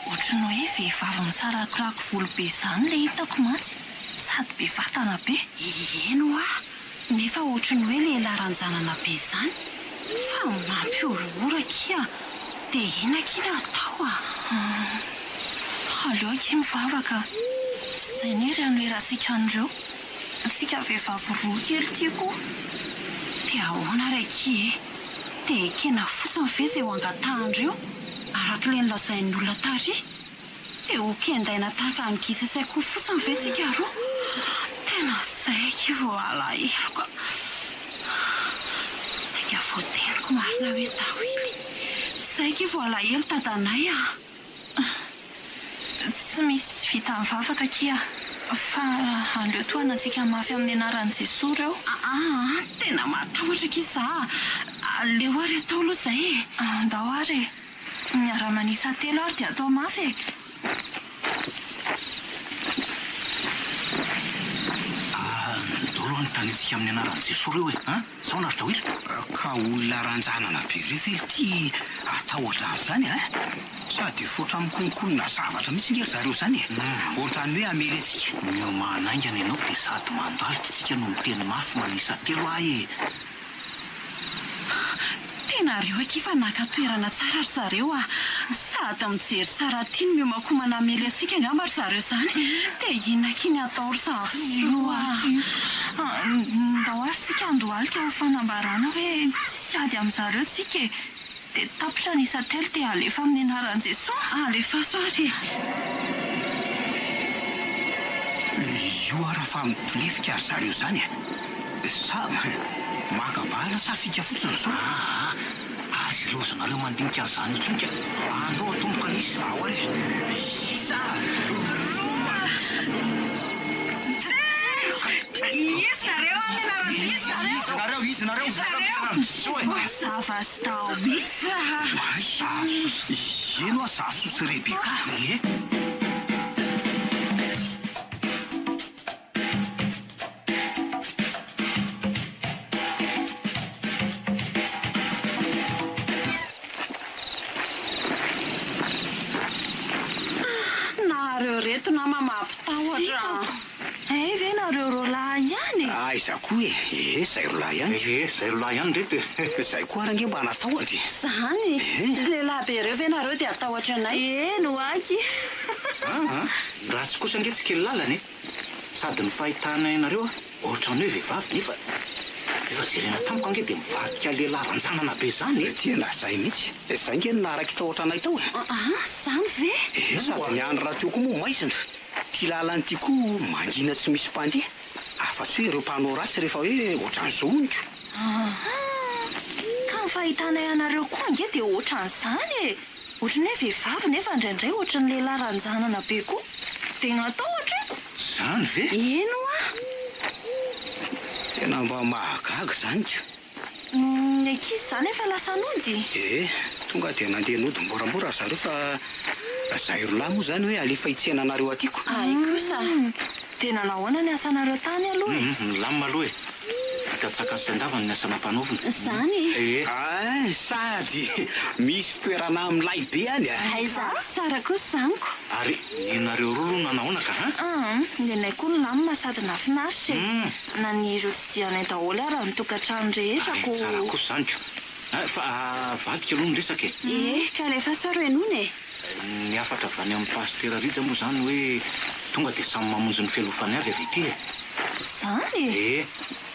Ohatrany hoe vehivavy misarakirako volo be izany le hitako mantsy. Sady be vatana be. Eno nefa ohatrany hoe lehilahy ranjanana be izany. Fa mampiororaky dia ina kina atao Aleo aky mivavaka. Izay ny ry anoerantsika an'ireo. Tsika vehivavy roa kely tiako. dia ahoana raiky dia kena fotsiny ve izay ho angatahandreo araka le nilazain'ny olona tary dia ho kendaina tahaka ankizy saiko fotsiny ve tsika roa. Tena zaiky vao alahelo ka saika voateriko marina hoe daholo zaiky vao alahelo tadanay Tsy misy vita mivavaka kia. Fa aleo toana antsika mafy amin'ny anaran'i Jesoa reo. Tena matahotra kiza. Aleo ary atao aloha izay Andao ary miara-manisa telo ary dia atao mafy e. Dolo ny tanitsika amin'ny anaran'i Jesoa reo sao nary daholo. ka olona ranjanana be reo ve ty atao ohatran'izany sady fotra mikonkonona zavatra mihitsy ngery zareo izany ohatrany hoe amelyntsika. Mio manaingana ianao dia sady mandalitra tsika no miteny mafy manisa telo ahy tena reo aky fa naka-toerana tsara ry zareo sady mijery tsara tia ny miomakomana amely antsika angamba ry zareo izany dia inona-kiny atao ry zavoloa Ndao ary tsika andohalika ho fanambarana hoe tsy ady amin'izareo tsika e. Dia tapitra ny isa telo dia alefa amin'ny anaran'i Jesoa. Alefa soary io arafa mipilefika ary zareo izany sa makabala sa fika fotsiny zao. lozanareo mandinika an'izany itsonika andao atomboka nisy ao e isa Mazava sy tao mihitsy ino a zavososy Rebeka e nareo reto na mamampitahotra ve nareo rolahy ihany aiza koa e zay rolahy ihany zay rolahy ihany reto zay koa range mba natahotra zany lehilahy be reo ve nareo dia atahotra anay no aky raha tsy kosa nge tsy kely lalany sady ny fahitana inareo ohatrany hoe vehivavy nefa jerena tamiko ange dia mivadika lehilahy ranjanana be zany tena zay mihitsy zay nge naraky tahotra anay tao zany ve sady niandro raha teo koa moa maizina ty lalany ty koa mangina tsy misy mpandeha afa-tsy hoe ireo mpanao ratsy rehefa hoe ohatran'izao oniko ka ny fahitana ianareo koa nge dia ohatran'izany e ohatrany hoe vehivavy nefa indraindray ohatran'ny lehilahy ranjanana be koa dia natahotrako zany ve ino tena mba mahagaga zany ko ny ankizy zany efa lasa nody tonga dia nandeha nody moramora zareo fa zay rolahy moa zany hoe alefa hitsena anareo atyko ay kosa dia nanahoana ny asanareo tany aloha milamina aloha e atatsaka sy andavany ny asana mpanovina zany sady misy toerana amilay be any aiza tsara kosa zaniko ary inareo roa loha nanahoana ka ny anay koa nolamina sady nafinaritra na ny ireo tsy dianay daholo raha nytokantrano rehetrako tsara kosa zany ko fa vadika aloha miresaka ka lefa saro enony e ny afatra avy any amin'ny pastera rija moa zany hoe tonga dia samy mamonjy ny fialofany avy avy ity zany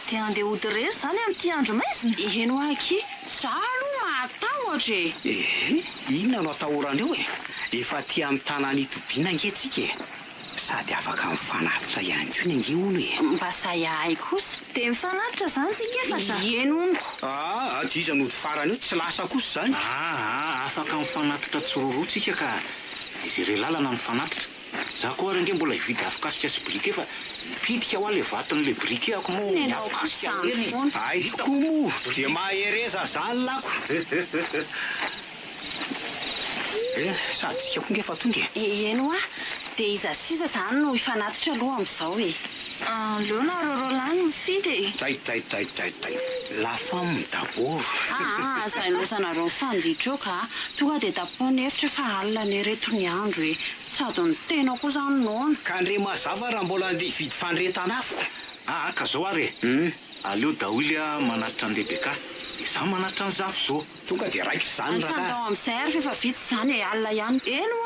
dia andeha hody rery zany amin'ity andro maizina eno aky za aloha mahatahotra inona no atahorana eo efa ty amin'ny tanany itobiana ngetsika sady afaka mifanatotra ihany ko ny angeono mba sayahay kosa dia mifanatitra zany tsika efatra enoniko diza nody farany eo tsy lasa kosa zany afaka mifanatitra tsororotsika ka izy re lalana mifanatitra za koa range mbola hividy afokasika sy brike fa mipitika ho a le vaton'le brike ako moa ny afokasika reny ay koa moa dia mahereza zany lako sady tsika koa ngefa tonga eno dia iza sisa zany no hifanatitra aloha amin'izao leo nareo lany mifidy day lafa midaboro zay losanareo mifanditra eo ka tonga dia tapony efitra fa alina ny reto ny andro sady ny tena koa zany noana ka ndre mazava raha mbola andeha hividy fandretana afoko ka zao ary aleo daholy manatitra any Rebeka za manatitra ny zafy zao tonga dia raiky zany raha amin'izay ary fefa vitsy zany alina ihany eno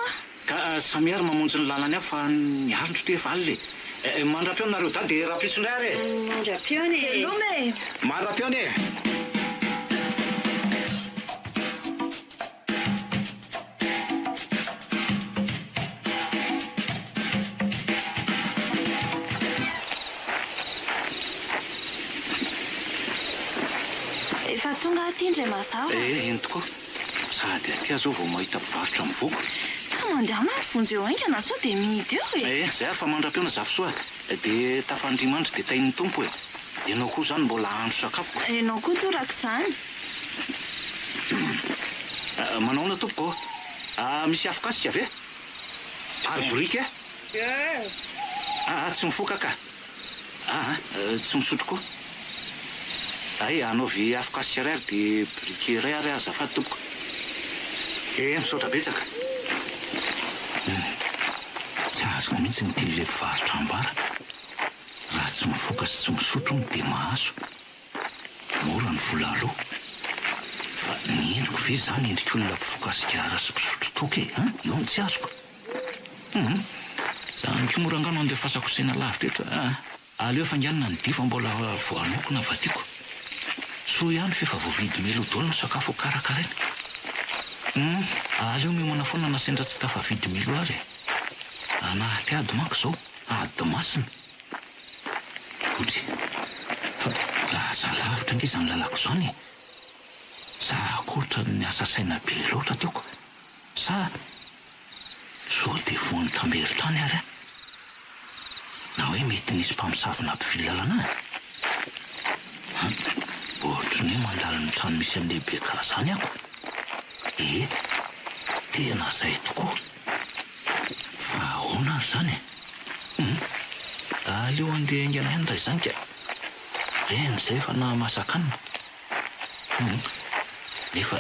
ka samiary mamonjy ny lalany aho fa ny arindro to efa alina mandra-piona nareo dady raha-pitsondray ary mandra-pione mandra-pione efa tonga aty indray mazava eny tokoa sady aty zao vao mahita mpivarotra mivoko ka mandeha mary vonjy eo ainga na sao dia mihidy eo zay afa mandra-piona zafy soa dia tafandrimandro dia tain'ny tompo ianao koa zany mbola ahandro sakafoko enao koa toraka izany manaona tompoko misy afokasika ave ary brika tsy mifoka ka tsy misotro koa anaovy afokasika ray ary dia brike ray ary azafady tompoko misaotra betsaka tsy azoko mihitsy ny tyle mpivarotra ambara raha tsy mifoka sy tsy misotro dia mahazo mora ny vola aloha fa ny endriko ve zany endrika olona mpifoka sigara sy mpisotro toky eo ny tsy azoko zany ko morangano andeha fasakosena lavitra aleo efa ngianina ny difa mbola voanoko na vatiako soa ihany fefa voavidy melodolo no sakafo karakaraina aleo miomana foana na sendra tsy tafavidy melo ary anaty ady manko zao ady masina otry fa laza lavitra nge zany lalako zany za ankoatra ny asa saina be loatra teoko sa so dia vony tambery-tany ary na hoe mety nisy mpamosavina ampivilalana ohatra ny hoe mandalo ny trano misy amin'ny lehibe karaha zany ako. Tena zay tokoa fa ahoana ary zany aleo andeha aingana ihany ray zany ka reny zay efa nahamasakanina nefa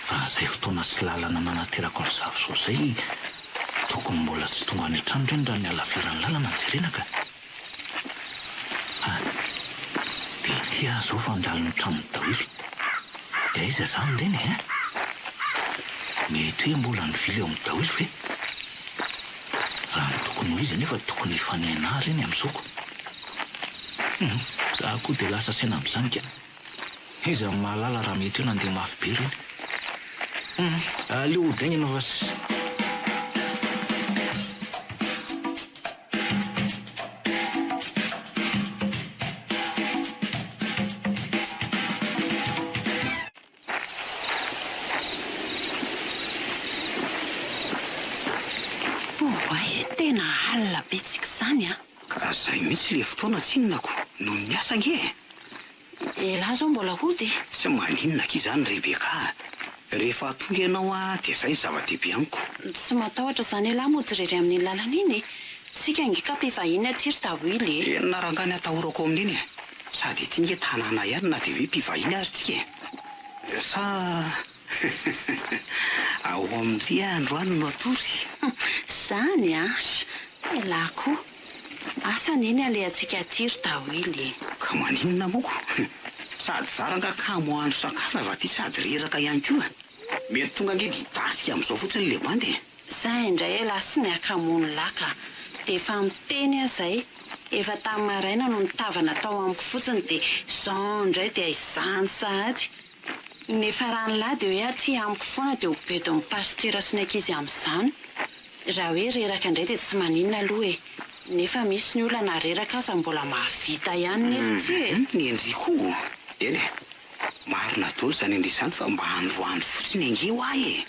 raha zay fotoana sy lalana nanaterako ny zavy so zay tokony mbola tsy tonga any an-trano reny raha ny alafiran'ny lalana jerena ka dia ty azo ao fandalo ny tranony Daoily dia iza zany reny mety hoe mbola ny vily eo amin'ny Daoily ve raha ny tokony ho izy nefa tokony hifanena reny amin'izoko za koa dia lasa saina amin'izany ka iza mahalala raha mety hoe nandeha mafy be reny aleo hodaingina fa tena alina betsika izany ka zay mihitsy le fotoana tsinonako no ny asa nge elahy zao mbola hody tsy maninona ki izany Rebeka rehefa tonga ianao dia zay ny zava-dehibe amiko tsy matahotra izany elahy moa direry amin'ny lalana iny tsika ngika mpivahiny aty ry Daoily narangany atahorako amin'iny sady ity nge tanàna ihany na dia hoe mpivahiny ary tsika sa ao amin'ity androany no atory zany elahy koa asa neny alehantsika aty ry Daoily ka maninona moko sady zaranga kamo andro sakafo avy aty sady reraka ihany koa mety tonga nge ditasika amin'izao fotsiny le bandy zay indray elahy sy ny akamony laka dia efa miteny azay efa tamin'ny maraina no nitavana tao amiko fotsiny dia zao indray dia izany sahady nefa raha nylahy dia hoe aty amiko foana dia hobedo ny pastera sy ny ankizy amin'izany raha hoe reraka indray dia tsy maninona aloha nefa misy ny olana reraka aza mbola mahavita ihany nezy ty ny endriko eny marina dolo zany indry izany fa mba androany fotsiny angeo ahy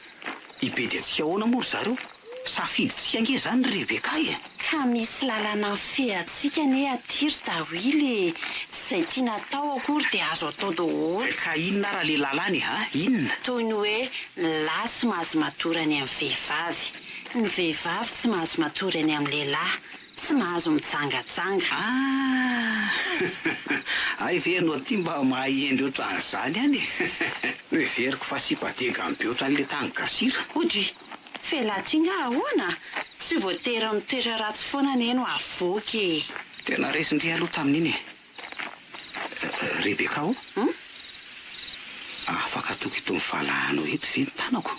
ibe dia tsika ahoana mory zareo safiditsika ange zany Rebeka ka misy lalana fehatsika ne aty ry Daoily zay tia natao akory dia azo atao daholo ka inona raha le lalany inona toy ny hoe ny lahy tsy mahazo matory any amin'ny vehivavy ny vehivavy tsy mahazo matory any amin'ny lehilahy tsy mahazo mijangajanga ay ve anao ty mba mahay endry ohatran'izany any noheveriko fa sipatega ambe ohatran'le tany gasira odry felahy nga ahoana tsy voatery mitoetra ratsy foana neno avoky tena resindry aloha tamin'iny Rebeka afaka toko itony valahanao eto ve ny tanako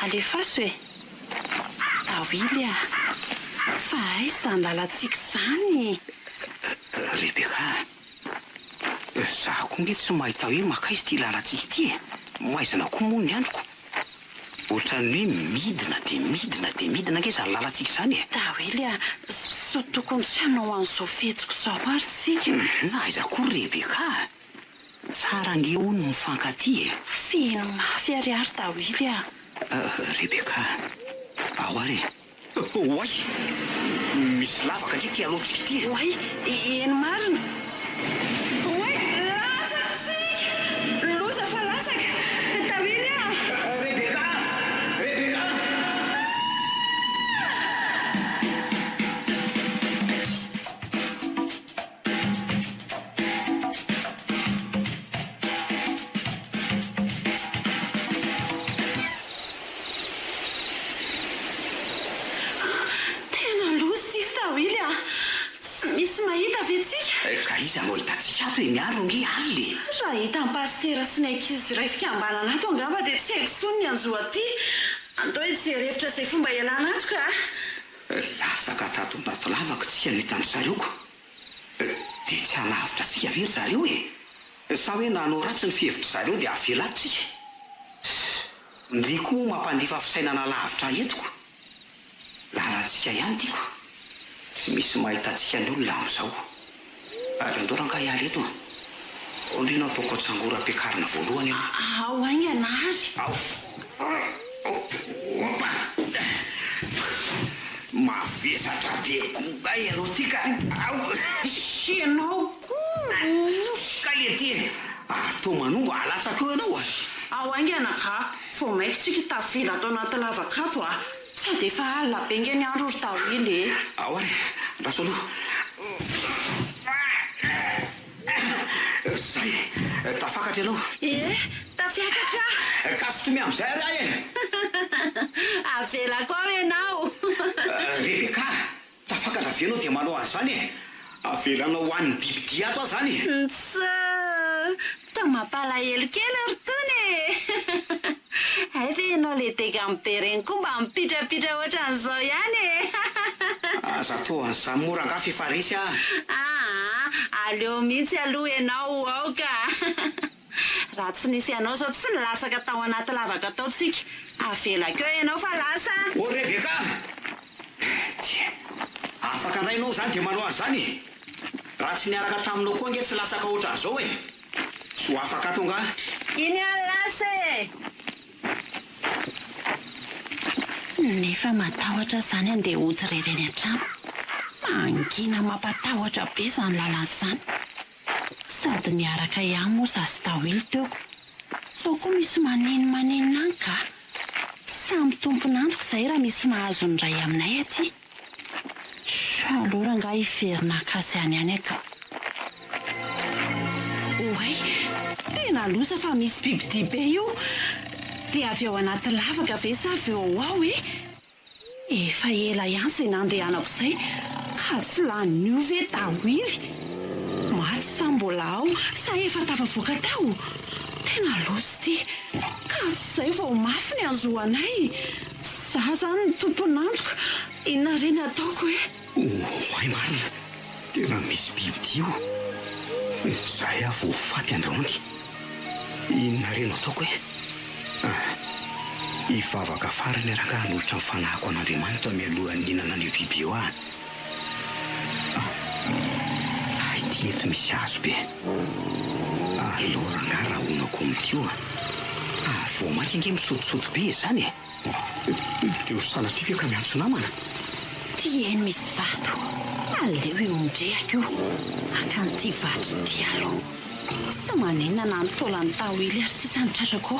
alefaso Daoily fa ay zany lalantsika zany Rebeka zaho koa nge tsy mahita hoe makaizy ty lalantsika ity maizana koa moa ny androko ohatran'ny hoe midina nge zany lalantsika zany Daoily so tokony tsy hanao an'izao fetsiko zao ary tsika aiza koa Rebeka tsara nge ono mifankaty feno mafy ariary Daoily Rebeka ao ary oay misy lavaka nge ty alohantsika ty oay eny marina oay latsaky loza fa latsaka Daoily Rebeka misy mahita vetsika ka iza no hitatsika ato ny aro nge alle raha hita ny pastera sy ny ankizy iray fikambanana ato angamba dia tsy haiko tsony ny anjo aty andao hijerevitra izay fomba ialana ato ka lasaka tato anaty lavaka tsika no hitan'ny zareoko dia tsy halavitra tsika very zareo sa hoe nanao ratsy ny fihevitra zareo dia avelatsika ndry koa mampandefa fisainana lavitra entiko laratsika ihany tiako tsy misy mahitatsika ny olona amin'izao ary andao ranga iala eto ondrina ataoko atsangora-piakarina voalohany ao aingana azy. ao opa mavesatra be ay ianao ty ka ao Ianao ka ety to manongo alatsako eo ianao ao aingana ka fo maiko tsika tavela atao anaty lavakato sady efa alina be nge ny andro ry tavily. ao ary raso aloha zay tafakatra ianao tafiakatra kasotomy am'izay raha e avela koa ianao Rebeka tafakatra ve anao dia manao an'izany avelanao ho an'ny bibidia ato aho zany ta mampalahelo kely ry tony ay ve ianao le teka mibe reny koa mba mipitrapitra ohatran'izao ihany aza to an'izany mora angafa efa resy aleo mihitsy aloha ianao aoka raha tsy nisy ianao zao tsy nilasaka tao anaty lavaka ataotsika avela keo ianao fa lasa o Rebeka afaka andrainao zany dia manao an'izany raha tsy niaraka taminao koa nge tsy lasaka ohatran'izao tsy ho afaka tonga iny lasa nefa matahotra zany andeha hotsirereny an-trano mangina mampatahotra be zany lalan'izany sady miaraka ihany moa zasy tawily teoko sao koa misy maninina any ka samy tompon'androko izay raha misy mahazo ny ray aminay aty alora nga hiverina akasy any any aka oay tena loza fa misy bibidia be io dia avy ao anaty lavaka ve sa avy eo ao efa ela ihany izay nandehanako izay ka tsy lan'io ve tawily maty sa mbola ao sa efa tafavoaka tao tena lozy ty ka tsy izay vao mafy ny anjoanay za zany ny tompon'androka inona reny ataoko ay marina tena misy bibidia zay aho vao faty androany inona reny ataoko hivavaka farany rangaha nolotra mifanahako an'Andriamanitra mialohan'ny hinana an'io biby eo ay ty eto misy azo be alora nga raha honako am'tio vao mainka nge misotosoto be zany deo sanatry feka miantso namana ty eny misy vato aleo eo mindrehako io akan'ity vato ty alo sy manenina na nitolany tawily ary sisany tratrako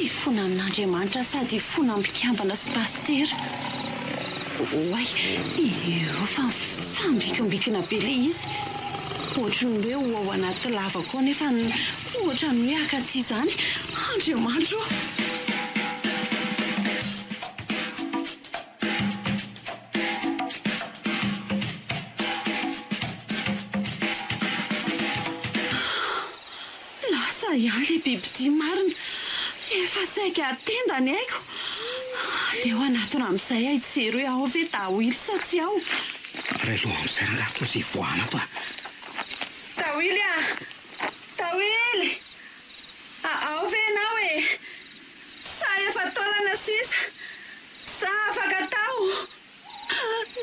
ifona amin'Andriamanitra sady ifona ambikambana sy pastera oay io fa sambikimbikina be le izy ohatrany hoe ho ao anaty lavako nefa ohatrany hoe akaty zany Andriamanitra lasa ihany le bibidia marina efa saika atendany aiko leo anatona amin'izay ahijery hoe ao ve tawily sa tsy ao ray aloha amin'izay rangaha to zay voana to tawily tawily ao ve ianao sa efa taolana sisa sa afaka tao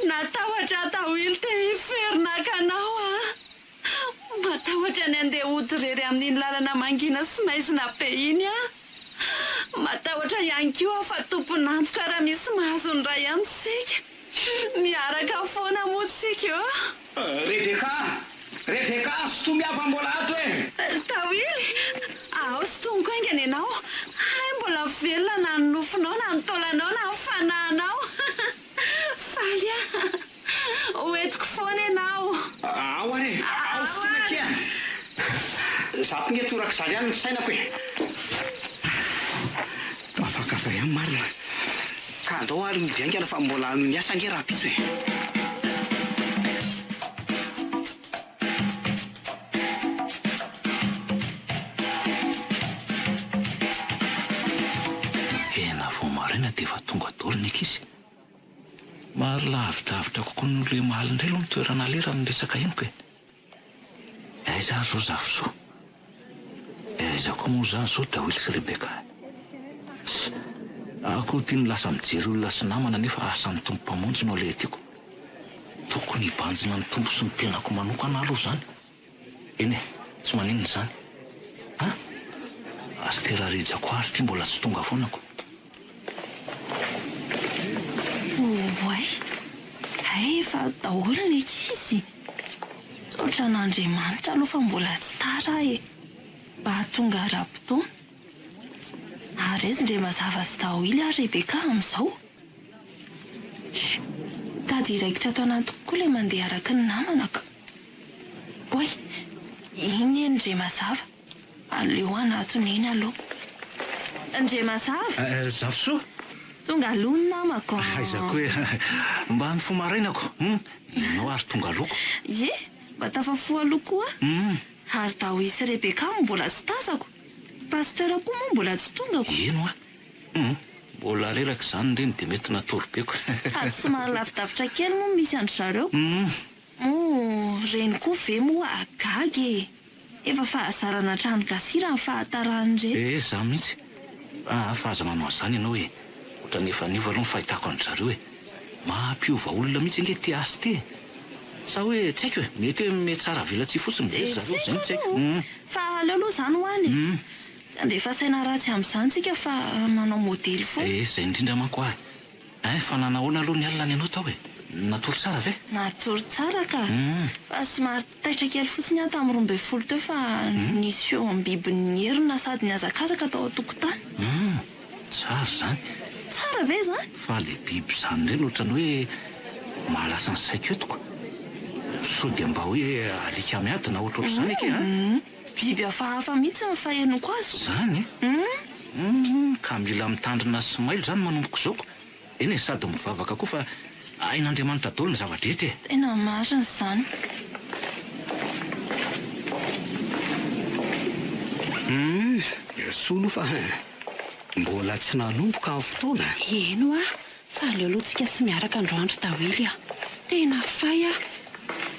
natahotra tawily te hiferina kanao matahotra ny andeha hodirery amin'iny lalana mangina sy maizina be iny matahotra ihany koa fa tompon'androka raha misy mahazo ny ray amintsika miaraka foana motsika Rebeka sotomy afa mbola ato tawily ao sotomiko aingana ianao ay mbola velona na ny nofinao na nitolanao na nyfanahinao faly hoentiko foana ianao ao are ao sotomakea zato nge toraka zany ihany ny fisainako afaka ihany marina ka andao ary mibiaingana fa mbola no niasa nge raha pitso ena vao maraina dia efa tonga dolina ekizy maro lavidavitra kokoa nole malindray aloha ny toerana lera ny resaka eniko aiza zao zavoso aiza koa moa zany zao Tawily sy Rebeka ako tia ny lasa mijery olona sy namana nefa asan'ny tompo mpamonjy no le tiako tokony hibanjina ny tompo sy ny tenako manokana aloha zany eny tsy maninona izany asterarejako ary ty mbola tsy tonga foanako. oay efa daholo ny ankizy tsotra n'Andriamanitra aloha fa mbola tsy tara mba hatonga ara-potoana ary ezy ndre mazava sy Daoily ary Rebeka amin'izao. Tady iraikitra ato anaty kokoa ilay mandeha araka ny namana ka oay iny ndre mazava aleo anatony eny aloha. Ndre mazava Zavosoa tonga aloha ny namako. aizako hoe mba ny fomarainako inao ary tonga aloko. Ye mba tafafo aloha koa ary Daoily sy Rebeka mbola tsy tazako. Pasteur koa moa mbola tsy tongako. Ino mbola reraka izany reny dia mety natoropeko. Sady somary lavidavitra kely moa misy andry zareo. Reny koa ve moa agagy efa fahazarana trano gasira ny fahatarany reny. Za mihitsy fahaza manao izany ianao hoe ohatrany efa niova aloha ny fahitako an zareo hoe mampiova olona mihitsy nge ty asy ty sa hoe tsy haiko hoe mety hoe metsara velatsy fotsiny be zareo zany tsy haiko. Fa aleo aloha izany ho any tsy andeha fa saina ratsy amin'izany tsika fa manao modely foana. Izay indrindra manko ahy fa nanahoana aloha ny alina ny ianao tao hoe natory tsara ve? Natory tsara ka fa somary taitra kely fotsiny aho tamin'ny 12 teo fa nisy eo amin'ny bibiny herina sady niazakazaka tao an-tokotany. Tsara zany. Tsara ve zany? Fa le biby zany reny ohatrany hoe mahalasa ny saiko etoko sao dia mba hoe alika miady na ohatr'ohatr' izany eke biby hafahafa mihitsy ny fahenoko azo zany ka mila mitandrina sy mailo zany manomboko zaoko eny sady mivavaka koa fa ain'Andriamanitra daholo ny zavadrehetra tena marina izany. Solo fa mbola tsy nanomboka amin'ny fotoana. Eno fa aleo aloha tsika tsy miaraka androandro Daoily tena fay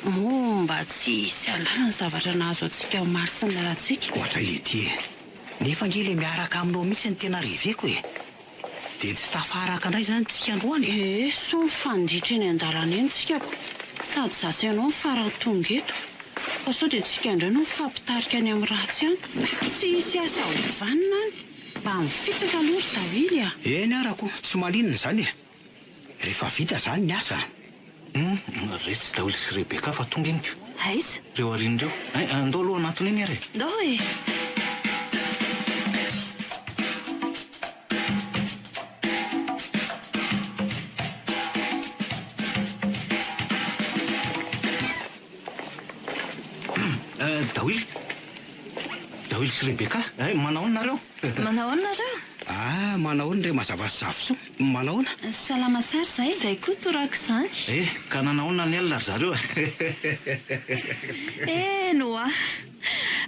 mba tsy hisy alala ny zavatra nahazo antsika ho maro sy ny lalantsika. Ohatra ilety nefa ngely miaraka aminao mihitsy ny tena reveko dia tsy tafaraka indray zany tsika androany. So mifanditra eny an-dalana eny tsikako sady zasa ianao ny farany tonga eto fa sao dia tsika indray no mifampitarika any amin'ny ratsy any tsy hisy asa hovanina any mba mifitsaka aloha ry Daoily Eny arako tsy malinina izany rehefa vita zany ny asa. Retsy Daoily sy Rebeka fa tonga eniko Aiza reo arin'ireo andao aloha anatony eny ary ndao Daoily sy Rebeka manao nareo? Manahoana nareo? Manahoana re mazava sy zavoso manahoana? Salama tsara izay koa torako izany. Ka nanahoana ny alina ry zareo Eno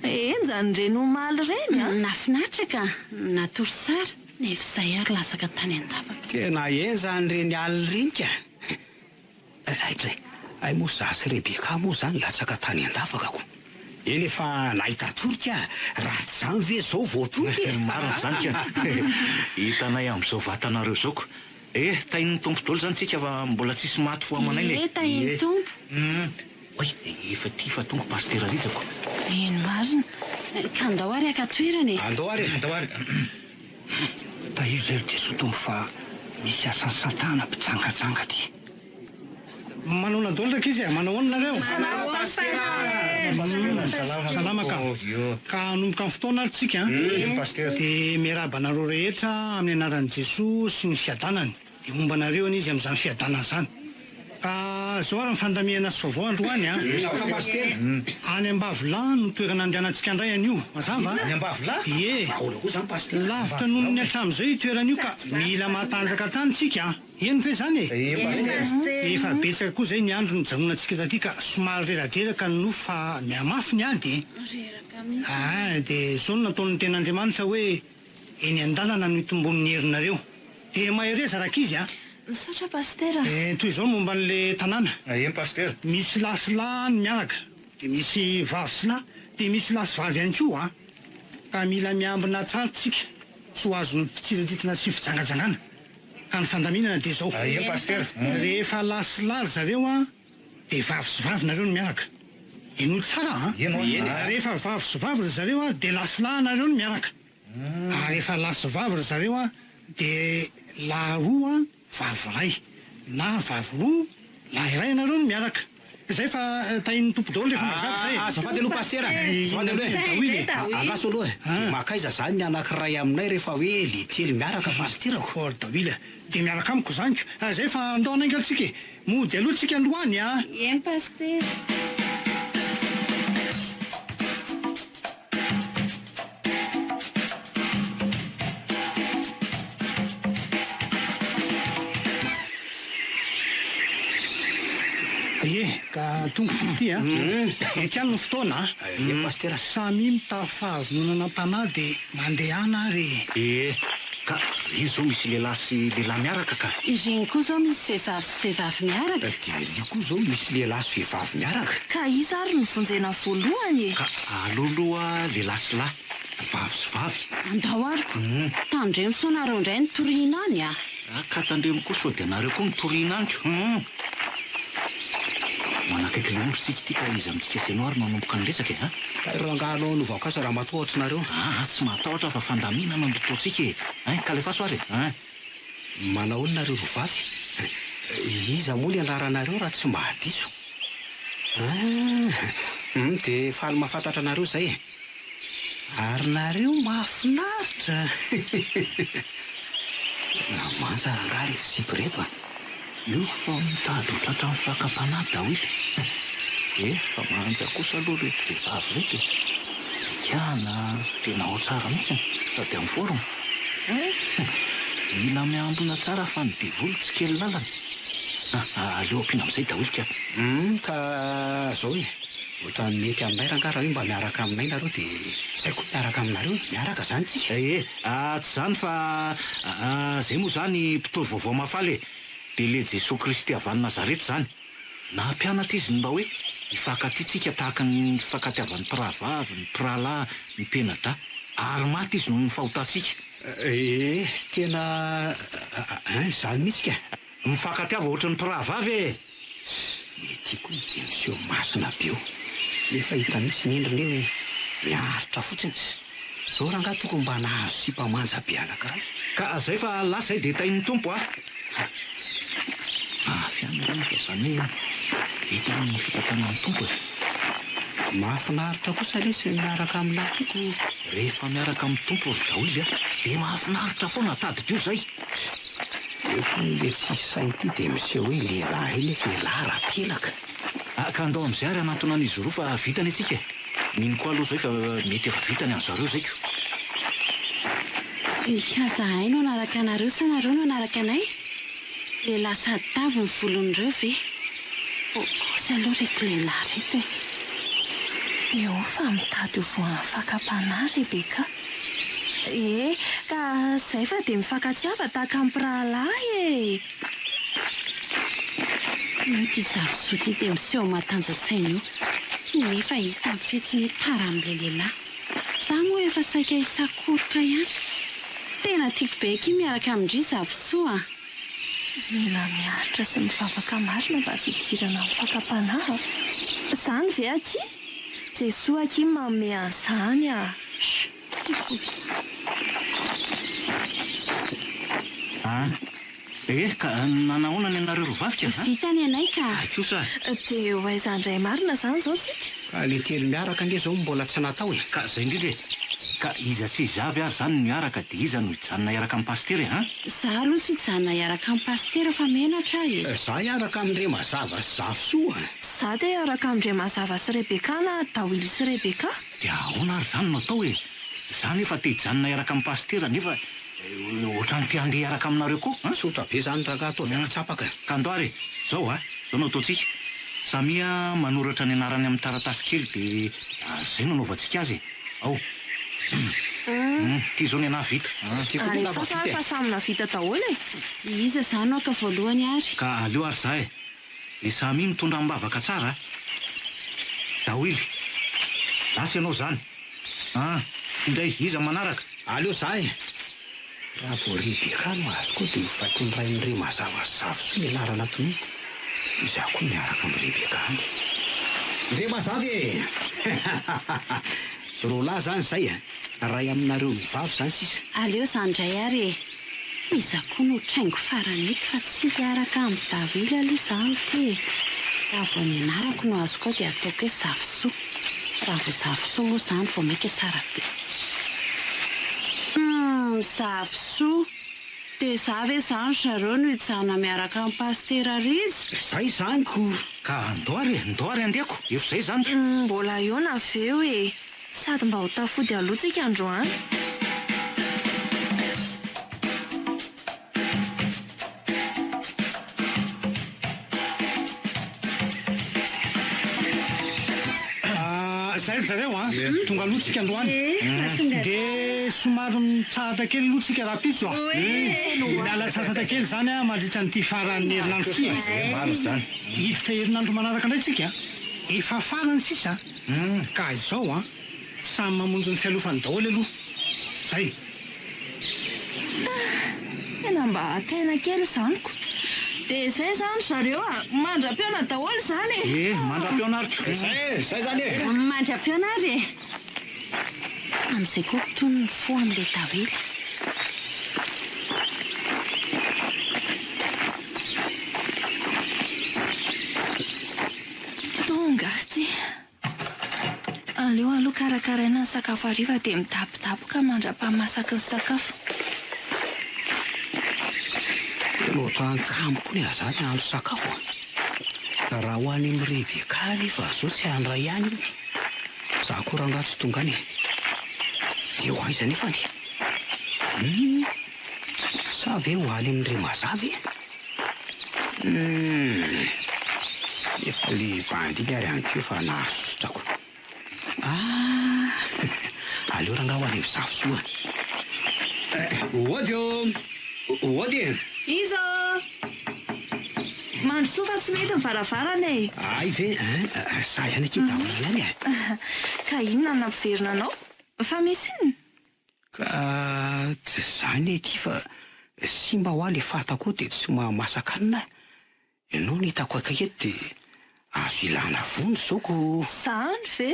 enjany reny omaly reny nafinaritra ka natory tsara nefa izay ary latsaka tany an-davaka. Tena enzany reny alina reny ka. Ay moa za sy Rebeka moa zany latsaka tany an-davaka ko. Eny efa nahita torika ratsy zany ve zao voatoroky. Marina zany ka hitanay amin'izao vatanareo zao ko tain'ny tompo daholo zany tsika fa mbola tsisy maty fo amanainy tain'ny tompo oy efa ty fa tonga pasteur rijako eny marina ka andao ary aka-toerany andao ary tahiry zay dia so tompo fa misy asan'ny satana mpitsangatsanga ty. Manao daholo ndraiky izy manahoana nareo? Salama ka hanomboka amin'ny fotoana ary tsika dia miaraba anareo rehetra amin'ny anaran'i Jesosy sy ny fiadanany dia momba anareo izy amin'izany fiadanana izany ka zao ary ny fandamihana sy vaovao androany any Ambavilahy no toerana andehanantsika indray an'io mazava lavitra noho ny hatramin'izay toeran'io ka mila mahatanjaka hatrany tsika eny ve zany efa betsaka koa zay ny andro nijanonantsika taty ka somary reraderaka no fa miamafy ny ady dia zao no nataon'ny ten'Andriamanitra hoe eny an-dalana no itombon'ny herinareo dia mahereza raka izy misaotra pasteur toy izao momba n'le tanàna pasteur misy lahy sy lahy miaraka dia misy vavy sy lahy dia misy lahy sy vavy ihany koa ka mila miambina tsara tsika tsy ho azo ny fitsiratitina sy fijangajangana ka ny fandaminana dia zao pasteur rehefa lahy sy lahy zareo dia vavy sy vavy nareo no miaraka ino tsara rehefa vavy sy vavy ry zareo a de lasilahynareo no miaraka rehefa lahy sy vavy ry zareo a de lahy roa vavy ray na vavy roa lahy iray nareo no miaraka zay fa tahin'ny tompo daholo lefa mazava zay azafady aloha pastera azafady aloha alaso aloha makaiza zany ny anankiray aminay rehefa hoe letely miaraka pasterako or dawila de miaraka amiko zanyko zay fa andao anainga atsika mody aloha tsika androany a en paster ka tongotra ty a ekany ny fotoana pastera samy mitafahazononana am-panahy de mandehana ary ka io zao misy lehilahy sy lehilahy miaraka ka ireny koa zao misy vehivavy sy vehivavy miaraka dia io koa zao misy lehilahy sy vehivavy miaraka ka izy ary ny vonjena voalohany ka alohaloha lehilahy sy lahy vavy sy vavy andao ariko tandremo sonareo indray ny toriana any a ka tandremo koa sao de nareo koa mitoriana anyko manakaiky le ombontsika ty ka izy amintsika senoary manomboka ny resaka ranganao novaokasa raha matohatra nareo tsy matahotra fa fandaminana ny totoantsika ka lefa soary manao ony nareo rovavy iza moa le anraranareo raha tsy mahadiso de faly mahafantatra nareo zay ary nareo mahafinaritra manjarangah reto sipireto io fa mitady otratra ny fakapanahy daholo fa manja kosa aloha reto vehivavy reto ikana tena ao tsara mihitsy sady amin'ny forona mila miambina tsara fa ny devolo tsy kely lalana aleo ampina amin'izay daholo ka ka zao hoe ohatra mety aminay rangara hoe mba miaraka aminay nareo de zay koa miaraka aminareo miaraka zany tsika tsy zany fa zay moa zany mpitory vaovao mafaly de le Jesosy Kristy avy any Nazareta zany na mpianatra izy mba hoe ifankatytsika tahaka ny fankatiavan'ny mpiravavy ny mpiralahy ny penada ary maty izy noho ny fahotatsika tena zany mihitsy ka mifankatiava ohatra ny mpirahavavy mety koa de miseho masina be eo nefa hita mihitsy ny endriny hoe miaritra fotsiny zao raha nga tokony mba nahazo sy mpamanja be anankiray ka zay fa lasa de tain'ny tompo fianarana fa zany hoe vita ny fitatanan'ny tompo mahafinaritra kosa lesy miaraka aminah tiako rehefa miaraka amin'ny tompo ry daholy de mahafinaritra foana tadiko io zay le tsisy sainty de miseho hoe lehilahy iny lehilahy rapelaka ka andao am'izay ary anatona an'izy roa fa vitany atsika mino koa aloha zay fa mety efa vitany an'zareo zaiko ka zahay no anaraka anareo sy nareo no anaraka anay le lasa tavy ny volon'ireo ve sy aloha reto lehilahy reto io fa mitady ho voan'ny fakapanahy Rebeka ka zay fa de mifankatsiava tahaka ampirahalahy mety izavy soty de miseho matanja saina io nefa hita amin'ny fetsiny tara amin'le lehilahy za moa efa saika isakoroka ihany tena tiako be ky miaraka amindry zavy soa mila miaritra sy mivavaka marina mba fidirana amin'ny fakapanahy zany ve aty Jesosy aky manome an'izany ka nanahoana ny anareo rovavika vitany anay ka kosa de ho aizandray marina zany zao sika ka le telo miaraka nge zao mbola tsy natao ka zay indrindra ka iza sy zavy ary zany miaraka de iza no hijanona iaraka amin'ny pastera za aloha tsy hijanona iaraka amin'ny pastera fa menatra za iaraka amindre mazava sy zavy soa za de iaraka amindre mazava sy Rebeka na Dawily sy Rebeka de ahoana ary zany no atao za nefa te hijanona iaraka amin'ny pastera nefa ohatrany te andeha iaraka aminareo koa sotra be zany raha ataovy akitsapaka ka andoary zao zao no ataontsika samia manoratra ny anarany amin'ny taratasy kely de zay no anaovantsika azy ao ty zao ny anahy vita fa samina vita daholo iza zany no aka voalohany ary ka aleo ary za de samy mitondra mibavaka tsara Dawily lasy ianao zany indray iza manaraka aleo za raha vo Rebeka no azo koa de faiko ny ray nyre mazavazavy so ny anarana toniko za koa miaraka amin'ny Rebeka any Ndre mazavy e rola zany zay ray aminareo mivavy zany sisa. Aleo zandray ary iza koa no traingo faranety fa tsy hiaraka amin'ny davily aloha zany ty. Raha vao ny anarako no azoko ao dia ataoko hoe zavosoa. Raha vao zavosoa moa zany vao maika tsara be. Zavosoa dia za ve zany zareo no hijana miaraka amin'ny pastera rizy. Zay zanyko ka ndoary andeko efa zay zany. Mbola eo na veo e, sady mba ho tafody alohatsika androany. Zay zareo tonga alohatsika androany. Dia somary mitsahatra kely alohatsika raha piso miala sasatra kely zany mandritra nyity faran'ny herinandro ty. Maro zany. Hiditra herinandro manaraka indray tsika efa farany sisa. Ka izao samy mamonjy ny fialofany daholo aloha. Zay. Tena mba ataina kely zaniko. Dia zay zany zareo mandra-piona daholo zany e. Mandra-piona aritra. Zay zany e. Mandra-piona ary e. Amin'izay koa toy ny fo amin'ilay davily. Tonga ty. Aleo aloha karakaraina ny sakafo hariva dia midabodaboka mandra-pahamasaky ny sakafo. Loatra ankampo ny azany andro sakafo. Raha ho any amin'ny Rebeka nefa zao tsy andra ihany io. Za koa rangaha tsy tonga any. Dia ho aiza nefa ny? Sa ve ho any amin'ny Remazavy? Efa le bandiny ary any keo fa nahasosotrako. Aleo rangaha ho any amin'ny Zavosoa. Oady e. Iza mandrosoa fa tsy mety ny varavarana e. Ay ve za ihany aky davily ihany e. Ka inona nampiverina anao? Fa misy inona? Ka tsy zany aty fa simba ho aho le fatako dia tsy mahamasaka anina. Ianao ny hitako akaiketo dia azo ilana vono zaoko. Zany ve?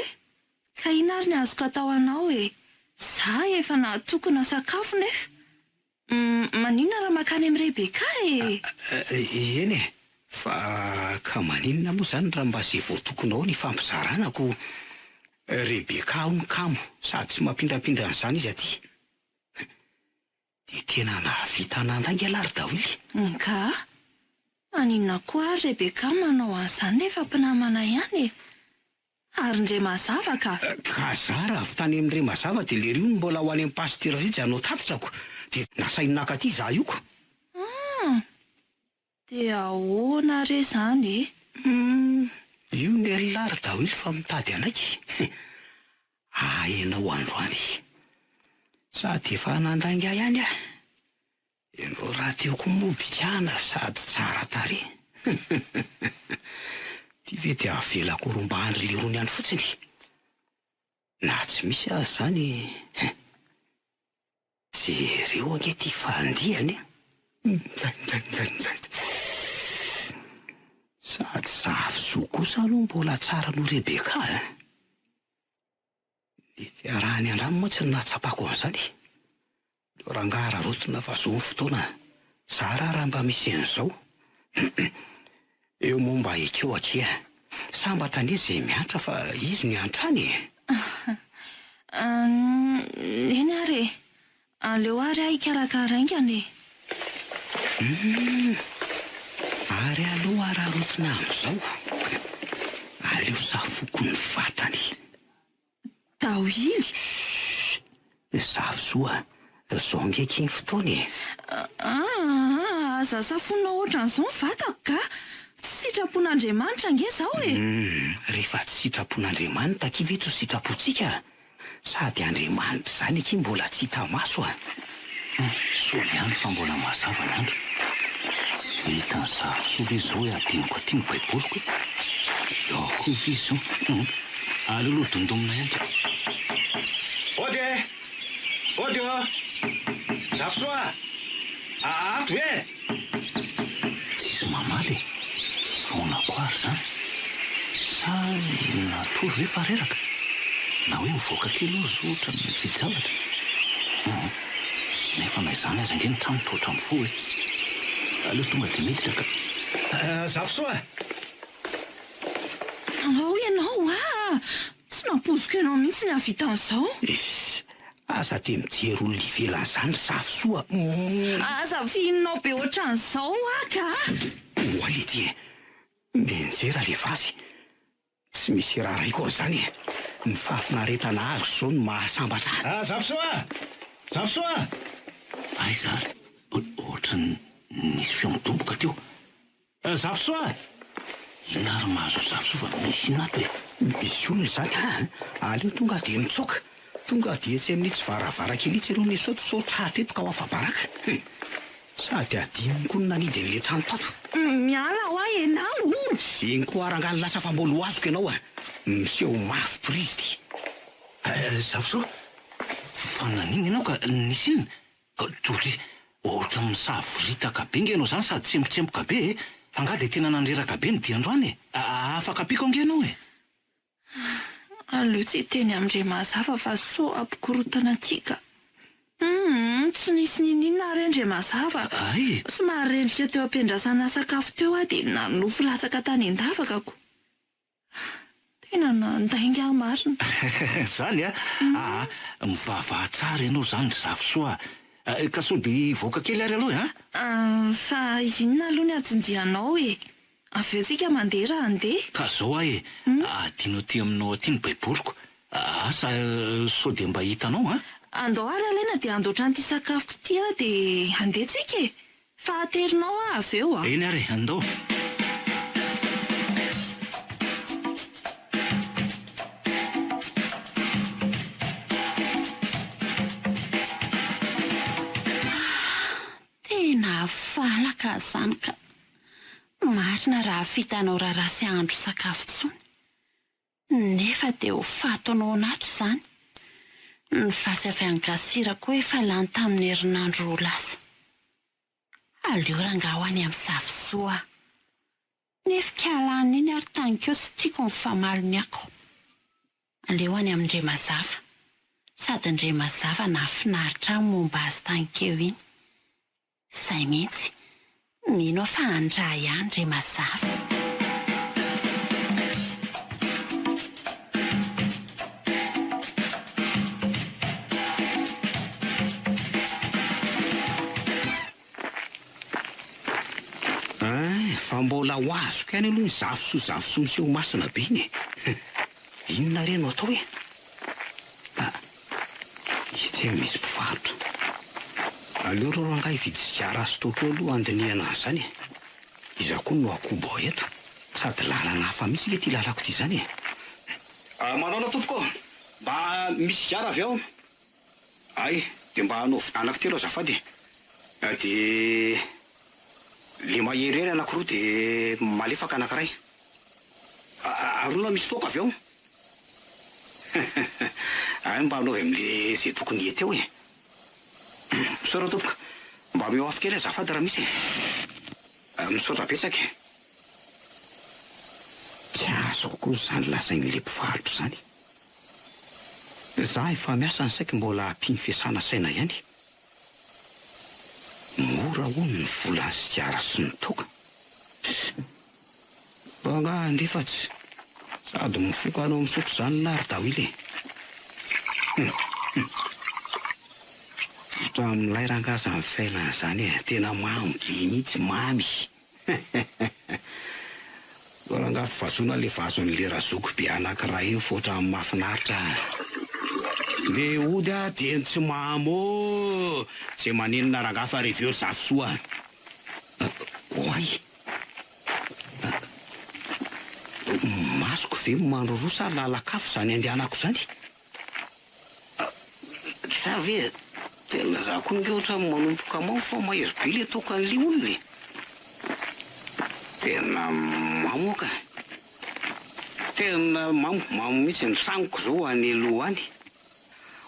Ka inona ary ny azoko atao anao e? Za efa natokona sakafo nefa. Maninona raha makany amin'ny Rebeka e? Eny e, fa ka maninona moa zany raha mba zay voatokonao ny fampizaranako. Rebeka ao ny kamo sady tsy mampindrapindra an'izany izy aty. Dia tena nahavita nandangy alary daholo. Ka maninona koa ary Rebeka manao an'izany nefa mpinamana ihany e? Ary ndre mazava ka. Ka za raha avy tany amin'ire mazava dia le rio ny mbola ho any amin'ny pastera rizy anao tatotrako. Dia nasainaka aty za io ko. Dia ahoana re zany e? Io ny alary daholo fa mitady anaiky. Haenao androany. Sady efa nandangy ahy ihany aho. Ianao raha tiako mobikana sady tsara tarehy. Ty ve dia avelako rombahany lerony ihany fotsiny. Na tsy misy azy zany. Jereo ange ty fandihany. Sady zavosoa kosa aloha mbola tsara no Rebeka. Le fiarahany andramo moa tsy nahatsapako an'izany. Leo rangaha raha rotona fa zao ny fotoana. Za raha mba misy an'izao. Eo momba ekeo aky. Sambatra ny izy izay miantra fa izy miantrany. Eny ary e. Aleo ary ahy ikarakara aingany. Ary aloha raha rotona amin'izao. Aleo safoko ny vatany. Dahily. Zavosoa, zao ngeky ny fotoany e. Aza safonao ohatran'izao ny vatako ka. Tsy sitrapon'Andriamanitra nge zao e. Rehefa tsy sitrapon'Andriamanitra ki ve tsy ho sitrapontsika. Sady Andriamanitra zany aky mbola tsy hita maso a. Soa ihany fa mbola mazava n'andro. Hita ny zavosoa ve zao hoe adiniko aty ny baiboloko. Eo koa ve zao. Alolo dondomina ihany. Ody Zavosoa. Ato ve? Tsisy mamaly. Ahoana koa ary zany. sa natory ve fareraka na hoe mivoaka kely ozy ohatra ny vidijavatra nefa na izany azy ange ny trano toatra amin'ny fo hoe aleo tonga dia miditra ka zafosoa ao ianao tsy nampoziko ianao mihitsy ny avita an'izao asa dia mijery olona ivelan'izany zafosoa aza fihinanao be ohatran'izao ka oalety menjera le vazy tsy misy raha ray kory zany ny fahafinaretana azo zao no mahasambatra zafosoa ay zary ohatra nisy feo midoboka teo zafosoa ina ary mahazo zafosoa fa misy inato e misy olona zany aleo tonga dia mitsoka tonga dia tsy amin'itsy varavarankely itsy aloha nisy oto sotrahatra eto ka ho afabaraka sady adininy koa no nanidy an'le trano tato miala ho ahy ianao iny koa arangany lasa fa mbolo azoko ianao miseho mafy prizy zafosoa fa naniny ianao ka nisy iny tory ohatra misavorita be nge ianao zany sady tsembotsemboka be fa nga dia tena nandreraka be ny diandroany afaka apiko ange ianao aleo tsy teny amindre mazava fa so ampikorotana tika tsy nisy ninina ary andre mazava ay somary rendrika teo ampiandrasana sakafo teo dia nanofo latsaka tany an-davakako tena nandainga marina zany mivavaha tsara ianao zany zafosoa ka so dia voaka kely ary aloha fa inona aloha ny adindianao avy eo tsika mandeha raha andeha ka zao ahy adinao ty aminao aty ny baiboliko asa so dia mba hitanao andao ary alaina dia andoatra n'ity sakafoko ty dia andeha tsika fa aterinao avy eo eny ary andao tena falaka zany ka marina raha fitanao raha sy andro sakafo tsony nefa dia ho fataonao anato izany ny vatsy avy angasira koa efa lany tamin'ny herinandro lasa aleo ranga ho any amin'ny zafosoa nefa kialana iny ary tany keo tsy tiako ny famaliny ako aleo any amin'indre mazava sady indre mazava nafinaritra momba azy tany keo iny izay mihitsy mino fa andra ihany indre mazava fa mbola ho azoko ihany aloha ny zafosoa miseho masina be iny inona reno atao hoe itsy misy mpivarotra aleo reo rangahy hividy sigara azy toko aloha andinihana azy zany iza koa no akobo eto sady lalana hafa mihitsy le ty lalako ty zany manao na tompoko mba misy sigara avy ao ay dia mba hanao anaky telo azafady dia le mahery anakiroa dia malefaka anakiray arona misy toaka avy ao ay mba hanao avy amin'le zay tokony ety eo misaotra tompoka mba meo afo kely azafady raha misy misaotra betsaka tsy azoko koa zany lasain'le mpivarotra zany za efa miasa ny saika mbola ampiny fiasana saina ihany mora ho ny volany sigara sy ny toka banga andefatsy sady mifoka anao misotro zany lary dawily ohatran'ilay rangaza ny fainana zany tena mamy be mihitsy mamy ranga fivazona le vazon'le razoko be anakiray io fa ohatran'ny mahafinaritra dia ody dia tsy mamy tsy maninona rangaha fa reveo zafosoa oay masoko ve mandroroa sa lalakafo zany andehanako zany tsy ave tena za koa nge ohatra manompoka mao fa mahery be le tokan'le olona tena mamoka tena mamo mihitsy ny tranoko zao any aloha any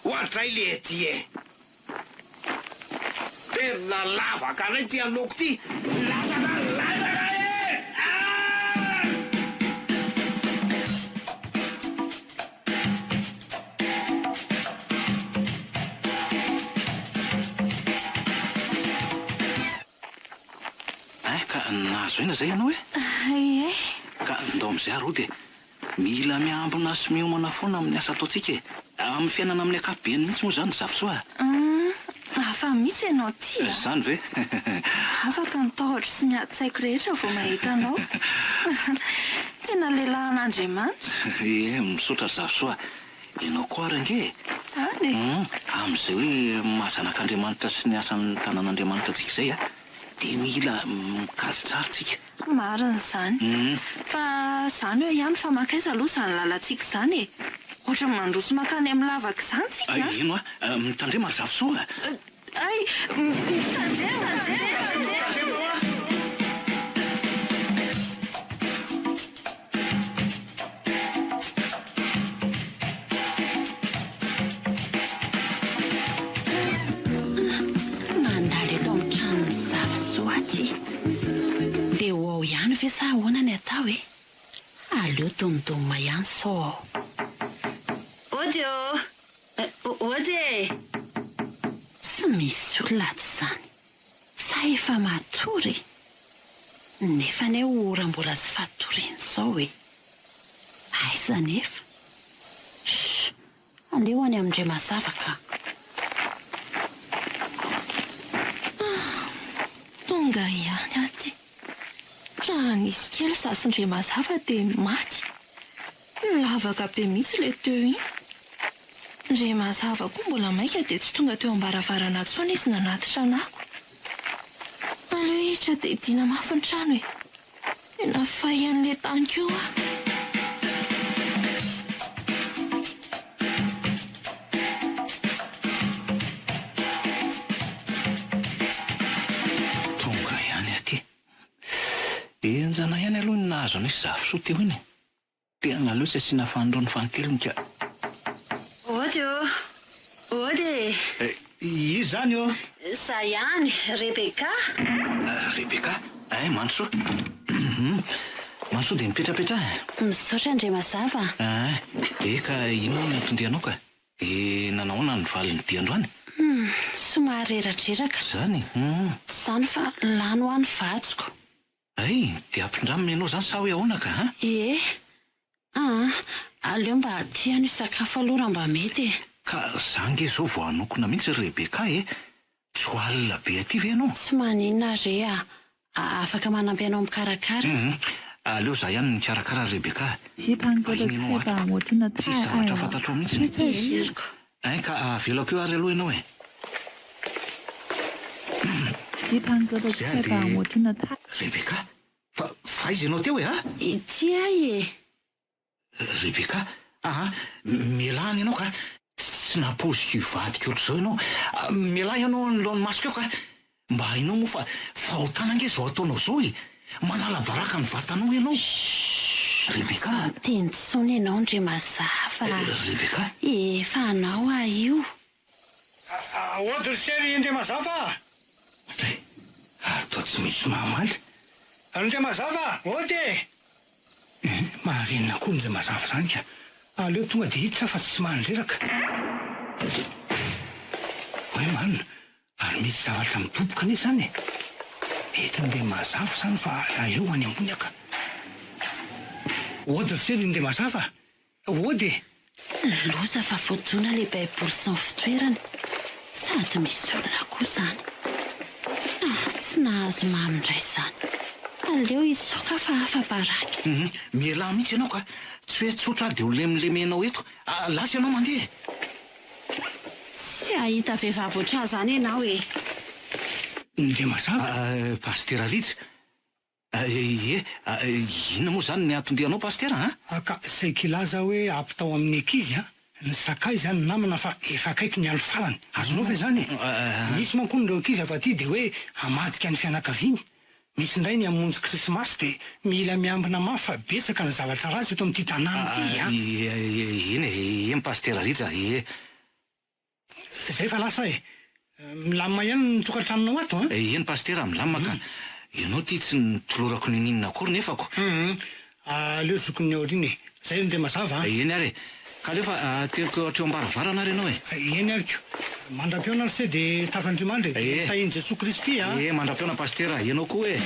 ohatray le ty tena lavaka anay ty aloko ty lasaka Ka nahazo ina zay ianao e? Ie. Ka ndao amin'izay aro dia mila miambina sy miomana foana amin'ny asa ataontsika e. Amin'ny fiainana amin'ny ankapobeny mihitsy moa izany zafisoa. Hafa mihitsy ianao ty a. Zany ve? Afaka nitahotra sy ny adi-tsaiko rehetra vao mahita anao. Tena lehilahin'Andriamanitra. Ie, misaotra zafisoa. Ianao koa arange. Any e. Amin'izay hoe mahazanak'Andriamanitra sy ny asan'ny tanàn'Andriamanitra antsika izay a, dia mila mikajy tsara tsika. Marina izany. Fa izany hoe ihany fa makaiza aloha izany lalantsika izany e. Ohatra ny mandroso makany amin'ny lavaka izany tsika. Ino a? Mitandrema ry zafisoa. Ay, mitandrema. Mandalo eto amin'ny tranon'ny zafisoa ty. Dia ho ao ihany ve sa ahoana ny atao e? Aleo domidoma ihany sao ao. Odio! Ody! Tsy misy olona ato izany. Sa efa matory? Nefa ny ora mbola tsy fatoriana sao e. Aiza nefa? Aleo any amin'indray mazava ka. Tonga ihany aty. Raha nisy kely sasindray mazava dia maty. Lavaka be mihitsy ilay teo iny. Ndray mazava koa mbola maika dia tsy tonga teo ambaravarana tsony izy nanatitra anako. Aleo hiditra dia dina mafy ny trano e. Tena fahian'ilay tany keo a. Tonga ihany aty. Enjana ihany aloha ny nahazo an'io zafisoa teo iny. Tena loatra asiana fanondro ny fantelony ka. Ody! Izy zany io? Za ihany, Rebeka. Rebeka? Mansoa. Mansoa dia mipetrapetra. Misaotra indray mazava. Ka ino ny atondianao ka? Nanaona ny valiny diandroany? Somary eradreraka. Zany? Zany fa lano ho any vatsiko. Dia ampindramina ianao zany sa hoe ahoana ka? Ie. Aleo mba tiany sakafo aloha raha mba mety e. Ka zange izao vao hanokona mihitsy Rebeka e. Tsy ho alina be aty ve ianao? Tsy maninona re afaka manampi anao mikarakara. Aleo za ihany mikarakara Rebeka. 棋盘哥的菜吧，我真的太 Tsy 爱 zavatra 了。 fantatro 现 mihitsy. 在是 Ka avelako eo ary aloha ianao e. 棋盘哥的菜吧，我真的太 Rebeka? Fa izy ianao teo e ha? Tia e. Rebeka? Mialany ianao ka? Tsy naposy vadika ohatr'izao ianao. Mialahy ianao noloan'ny masoko eo ka? Mba hainao moa fa fahotana ange izao ataonao izao e. Manala baraka ny vatanao ianao. Rebeka? Tentsony ianao ndray mazava. Rebeka? Efa anao io. Ody sery indray mazava. Atao tsy misy mamaly. Indray mazava, ody! Mahavenina koa indray mazava zany ka. Aleo tonga dia hiditra fa tsy mandreraka. Hoe manina, ary misy zavatra midoboka anie zany e. Mety indray mazava zany fa aleo any ambony aka. Ody sery indray mazava. Ody! Loza fa voajoana ilay baiboly sy ny fitoerany. Sady misy olona koa izany. Tsy nahazo mamindray izany. Aleo itsoka fa afa-baraky. Mialahy mihitsy ianao ka? Tsy hoe tsotra dia ho lemlemenao eto. Lasa ianao mandeha. Tsy ahita vehivavy oatra izany ianao e. Indray mazava. Pastera Lija. Inona moa zany ny atondianao pastera? Ka izay kilaza hoe ampitao amin'ny ankizy ny sakay zany namana fa efa akaiky ny andro farany. Azonao ve zany? Misy manko nireo ankizy avy aty dia hoe hamadika ny fianakaviany. Misy indray ny hamonjy krismasy dia mila miambina mafy fa betsaka ny zavatra ratsy eto amin'ity tanàna ity. Eny pastera Lija. Izay fa lasa e. Milamina ihany ny tokantranonao ato. Eny pastera milamina ka. Ianao ty tsy nitolorako ny ninona akory nefako. Aleo zokony aoriana e. Zay indray mazava. Eny ary. Ka aleo fa teriko hatreo ambaravarana ary ianao e. Eny ariko. Mandram-peona ry se dia tafandrimandry. Tahiny Jesosy Kristy. Mandram-peona pastera. Ianao koa e.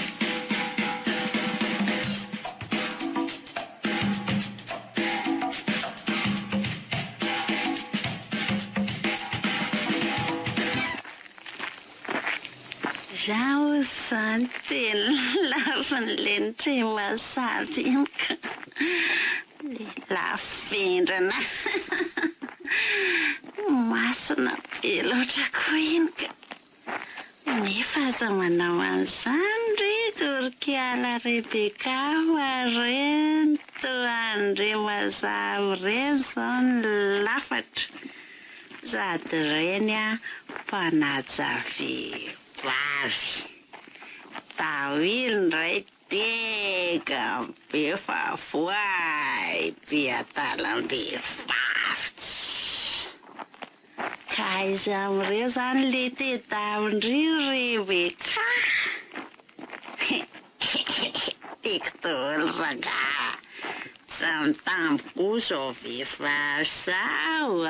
Zaho zany tena lafin'lenitry masaby iny ka lafendrana masina be loatra koa iny ka nefa aza manao an'izany ry Korkiala Rebeka reny toandre mazava reny zao ny lafatra sady reny mpanaja vehivavy tawil ndray tega be fa voay be atalam-behivavy ka izy amin'ireo zany le tedavindrio Rebeka tiako raga tsy mitambo zao vehivavy zao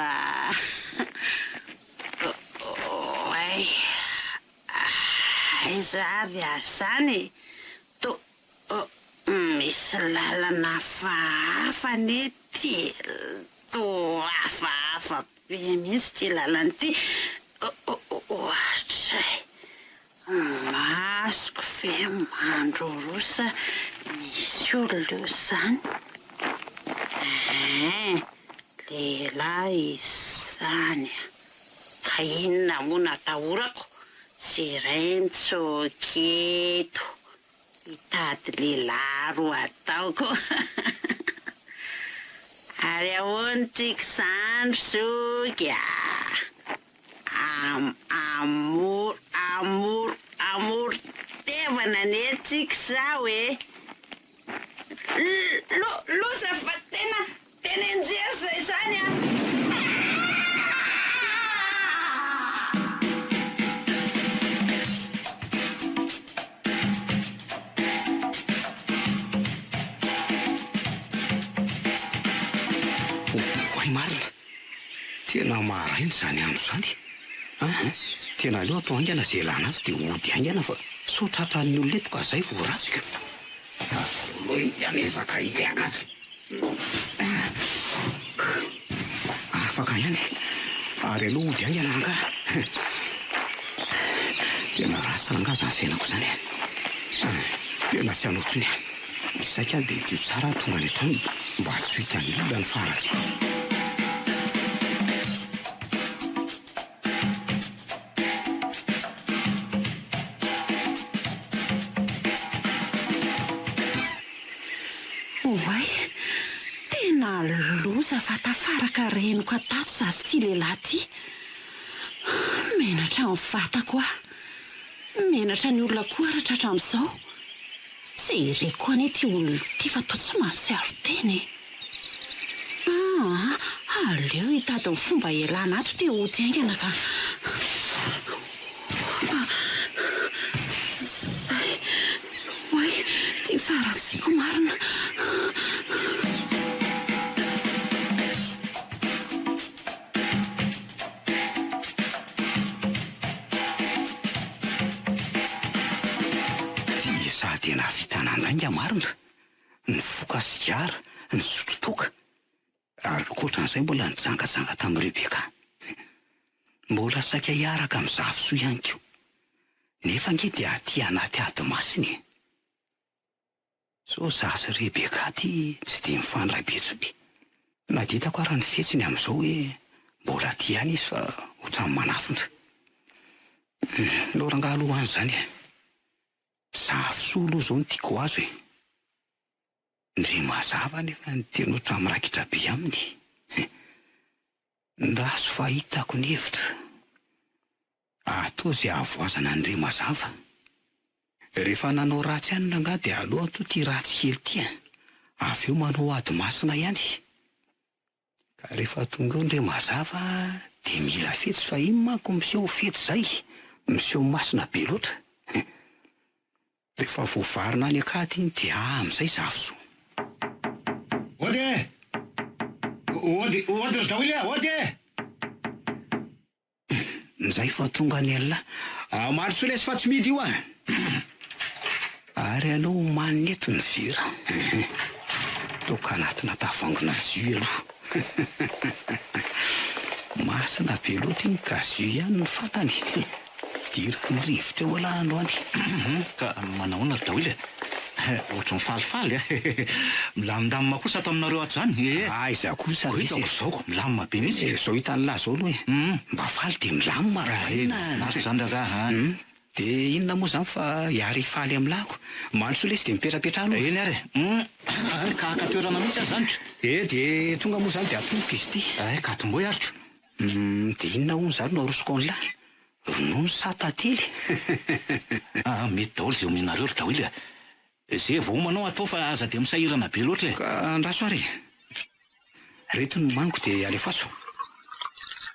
zary azany misy lalana hafahafa nety to hafahafa be mihitsy ty lalana ty ohatray masoko fe mandro rosa misy olo zany lehilahy izany ka inona moa natahorako sy ray mitsoketo hitady lehilahy roa ataoko ary ahoany tiako zany soka amor tevana netsika zao losa fa tena enjery zay zany marina tena marainy zany andro zany tena aleo atao aingana zay lana azy dia ody aingana fa sotratran'ny olona eto ka zay vo ratsika aloha ianezaka iakatra afaka ihany ary aloha ody aingana ranga tena ratsy ranga zany fiainako zany tena tsy anotsony isaika dia tio tsara tonga any an-trano mba tsy hitan'ny olona ny faratsika oay tena loza fatafaraka renoko atato zazy ty lehilahy ty menatra ny vatako menatra ny olona koa ratratra amin'izao tsy ireko ane ty olona ty fa to tsy maintsy aro teny aleo hitady ny fomba ialana ato ty ody aingana ka zay oay ty faratsiko marina tena vitanandrainga marina ny foka sigara ny sotrotoka ary koatran'izay mbola nijangatsanga tamin'ny Rebeka mbola saika hiaraka amin'ny zavosoa ihany ko nefa nge dia aty anaty ady masiny so zazy Rebeka ty tsy dia mifandray betsony na ditako ara ny fetsiny amin'izao hoe mbola ty ihany izy fa ohatran'ny manafindra lorangahalohany zany zavosoa aloha zao ny tiako azo ndre mazava nefa ny teny ohatran'ny mirakitra be aminy ndaso fahitako ny hevitra atao zay avoazana ndre mazava rehefa nanao ratsy ihany ranga dia aloha to ty ratsy kely ty avy eo manao ady masina ihany ka rehefa tonga eo ndre mazava dia mila fetsy fa iny manko miseho fety zay miseho masina be loatra rehefa voavarina any akady iny dia amin'izay zavosoa ody daoly ody nizay fa tonga ny alina maro solesy fa tsy midy io ary aloha maneto ny vera toka anatina tafangona zio aloha masina be loatra iny ka zio ihany ny fantany diriko ny rivotra eo ala androany. Ka manahoana ry Daoily ohatry ny falifaly milamindamina kosa ato aminareo ato zany. Iza kosa Hitako zao milamina be mihitsy. zao hitany lahy zao aloha mba faly de milamina Naso zany raka. de inona moa zany fa iary faly amin'ny lahiko mandro le izy de mipetrapetrahano Eny ary. Ka toerana mihitsy azy zany. de tonga moa zany de atomboka izy ty. Ka tomboy aritra. De inona hono zany no arosoko an'lahy ronono sa tately. Mety daholo zay omenareo ry Daoily. Zay vao manao atao fa aza de misahirana be loatra. Ka andraso ary reto no maniko de alefaso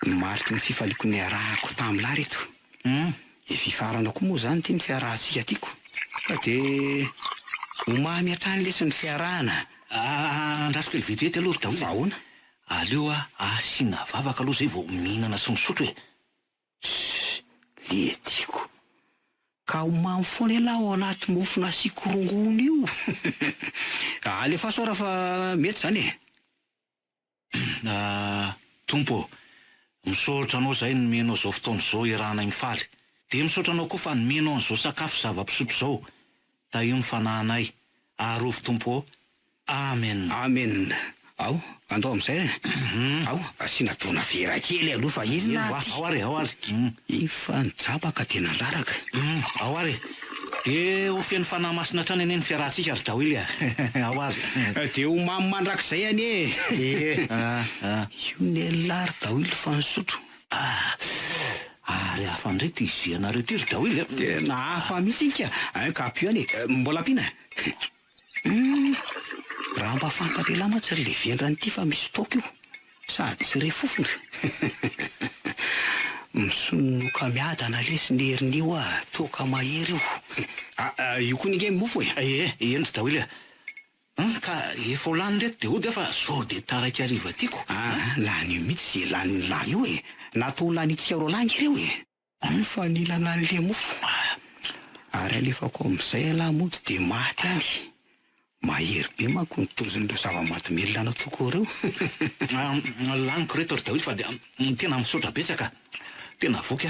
mariky ny fifaliako ny arahako tamin'lahy reto. Fifarana koa moa zany ty ny fiarahantsika tiako ka de omamy hatrany lesy ny fiarahana. Andrasoko kely vetivety aloha ry Daoily. Ahoana? Aleo asiana vavaka aloha zay vao mihinana sy misotro e. Le tiako ka omamy foana elahy ao anaty mofo nasiako rongony io. Alefa soa raha fa mety zany e. Tompo, misaotra anao zay ny menao zao fotoana zao iarahana iny faly. De misaotra anao koa fa ny menao an'izao sakafo zava-pisotro zao. Ta io ny fanahinay. Arovy tompo. Amen. Amen. Ao andao am'izay ao asiana tona vera kely aloha fa inona Ao ary. fa nijabaka tena laraka. Ao ary. De ho feno fanahy masina trany eny ny fiarahantsika ry Daoily. Ao ary. De omamy mandrakizay any e. Io ny lary Daoily fa nisotro. Ary hafa ndray ty izenareo ty ry Daoily. Tena hafa mihitsy ika kapio any mbola ampiana. Raha mba fantatra elahy ma tsy ry levendranyity fa misy toka io sady tsy re fofona. Misononoka miadana lesy ny herin'io toka mahery io. Io koa ninge mofo e. Eny ry Daoily. Ka efa ho lany reto de ody fa sao de taraiky ariva tiako. Lany io mihitsy zay lany lahy io e. Natao lanitsika ro langy ireo e. Fa nilana an'le mofo. Ary alefako am'izay lahy mody de maty any. Mahery be manko nitozin'ireo zava-mahadomelona na toko reo. Laniko reto ry Daoily fa de tena misaotra betsaka. Tena voky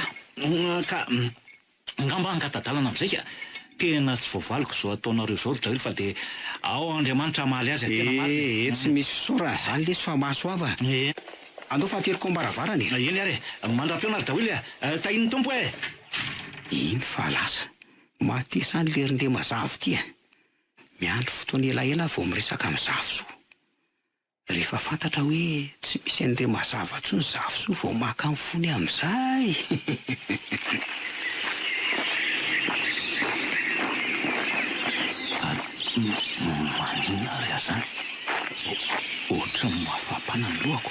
ka ngamba angatadalana am'izay ka tena tsy voavaliko zao ataonareo zao ry Daoily fa de ao Andriamanitra mahaly azy tena marina. Tsy misy sora zany lesy fa mahasoava. Andao fahateriko ambaravarany. Eny ary mandra-peona ry Daoily. Tahin'ny tompo e. Iny fa lasa matesany lerinde mazavo ty e. Miandro fotoana elaela vao miresaka amin'ny zavosoa. Rehefa fantatra hoe tsy misy an'ire mazava intsony zavosoa vao maka amin'ny fony amin'izay. Manina ry azany. Ohatra ny mahafapana ny lohako.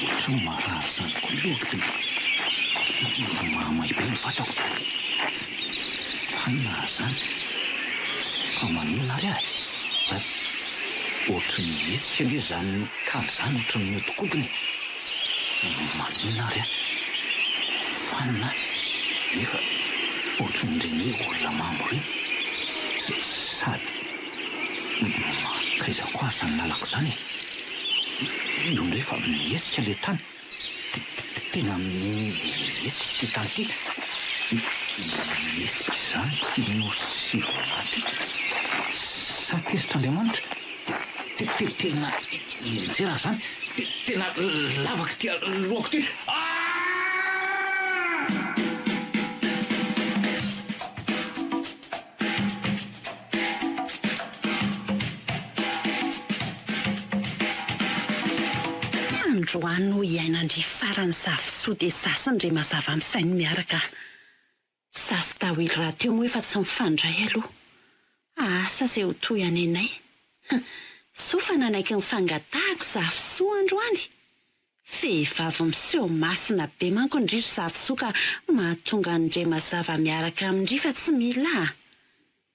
Ohatra ny maharary zany koa ny lohako dia mahamay be ny vatako. Fanina zany. Fa manina ry ohatra ny mihetsika anie zany kany zany ohatra ny miodikobony. Manina ry fanina nefa ohatra ny reny olona mamo reny. Sady kaiza koa zany lalako zany io ndray fa mihetsika le tany tena mihetsika ty tany ty mihetsika zany tino sirona ty sa tezitra Andriamanitra tena injera zany tena lavaka ty lohako ty. Androany no iainandry farany zavosoa de sasiny re mazava amin'ny sainy miaraka. Sasy Daoily raha teo moa efa tsy mifandray aloha. Asa zay ho toy anenay. Sofa nanaiky ny fangatahako zavosoa androany. Vehivavy miseho masina be manko indrindra zavosoa ka mahatonga ny re mazava miaraka amindry fa tsy mila.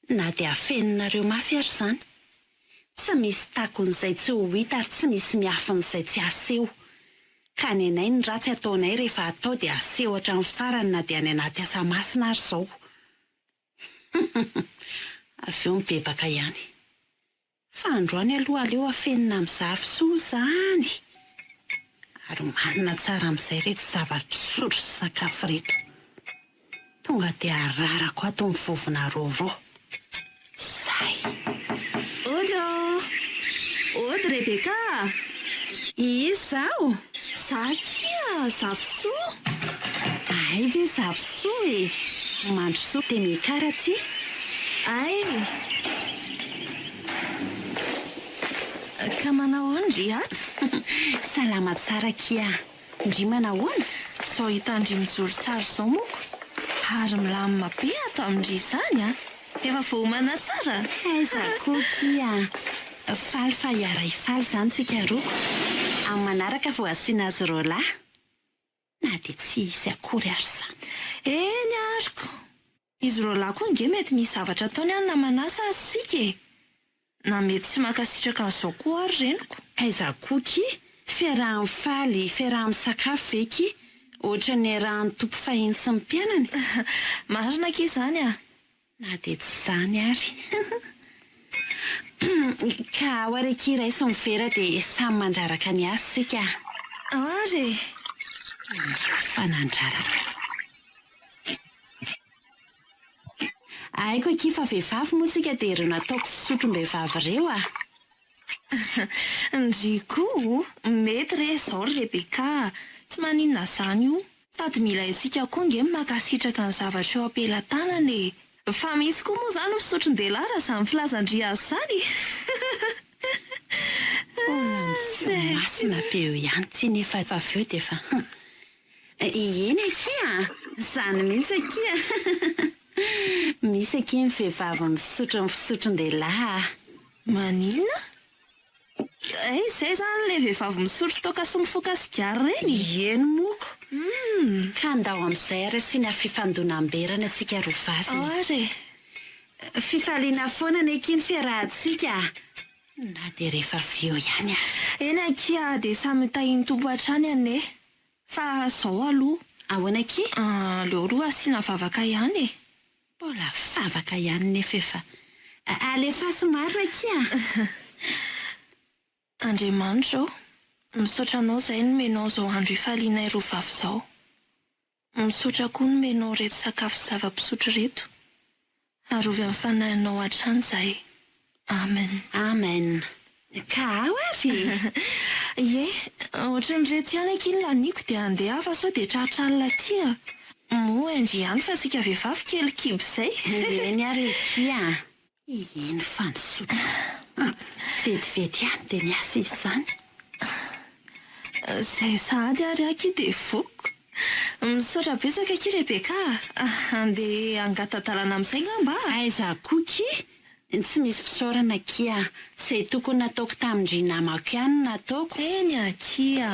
Na dia afeninareo mafy ary zany. Tsy misy takon'izay tsy ho hita ary tsy misy miafin'izay tsy aseho. Ka nenay ny ratsy ataonay rehefa atao dia aseho hatramin'ny farany na dia any anaty asa masina ary zao. Avy eo mibebaka ihany. Fa androany aloha aleo afenina amin'ny zavosoa zany. Ary manina tsara amin'izay reto zava-pisotro sy sakafo reto. tonga dia ararako ato ny vovona roro. Zay. Ody Rebeka, Izao? zakia zavosoa. Ay ve zavosoa e. Mandro soa dia mikaraty. Ay, ka manao andry ato? Salama tsara kia. Ndry manahoana? Sao hitandry mijoro tsara izao moko. Ary milamina be ato amindry izany a. Efa voamana tsara. Aiza koa kia. Faly fa hiara hifaly izany tsika roko. Amin'ny manaraka vao asiana azy roalahy. Na dia tsy izy akory ary izany. Eny ariko. Izy roalahy koa nge mety misy zavatra ataony any na manasa azy sika e. Na mety tsy makasitraka an'izao koa ary reniko. Aiza koa kia. Fiaraha mifaly, fiaraha misakafo ve kia. Ohatra ny arahan'ny tompo fahiny sy ny mpianany. Marina kia izany a. Na dia tsy izany ary. Ka ao araiky iray sy mivera dia samy mandraraka ny azy sika. Ary Fanandraraka. Aiko akia fa vehivavy moa sika dia ireo nataoko fisotrom-behivavy ireo a. ndry koa mety re izao ry Rebeka. Tsy maninona izany io. Sady mila itsika koa nge makasitraka ny zavatra eo ampelantanana e. Fa misy koa moa izany fisotron-dehilahy raha izany filazandria azy izany. Masina be eo ihany ty nefa avy eo dia efa. Eny akia. Izany mihitsy akia. Misy akia ny vehivavy misotro ny fisotron-dehilahy. Maninona? Izay izany ilay vehivavy misotro toaka sy mifoka sigara reny. Eny moko. Ka andao amin'izay ary asiana fifandonam-berana antsika roa vavy. Ary Fifaliana foana ny akia ny fiarahantsika. Na dia rehefa avy eo ihany ary. eny akia dia samy tahiny tompo hatrany ane. Fa izao aloha. Ahoana akia? Leo roa asiana vavaka ihany e. Mbola favaka ihany nefa efa. Alefa somary akia. Andriamanitra ao, misaotra anao izay nomenao izao andro hifalianay roa vavy izao. Misaotra koa nomenao reto sakafo sy zava-pisotro reto. Ary ovy amin'ny fanahinao hatrany izay. Amen. Amen. Ka ao ary. Ie, ohatran'ireto ihany aky laniko dia andeha hafa sao dia tratralina aty a. Moa endry ihany fa sika vehivavy kely kibo izay. Eny ary kia. Iny fanosotro. Vetivety ihany dia miasa izy izany. Izay sady ary aky dia voko. Misaotra betsaka aky Rebeka. Andeha angatadalana amin'izay ngamba. Aiza koa kia. Tsy misy fisaorana kia. Izay tokony nataoko tamindry namako ihany nataoko. Eny akia.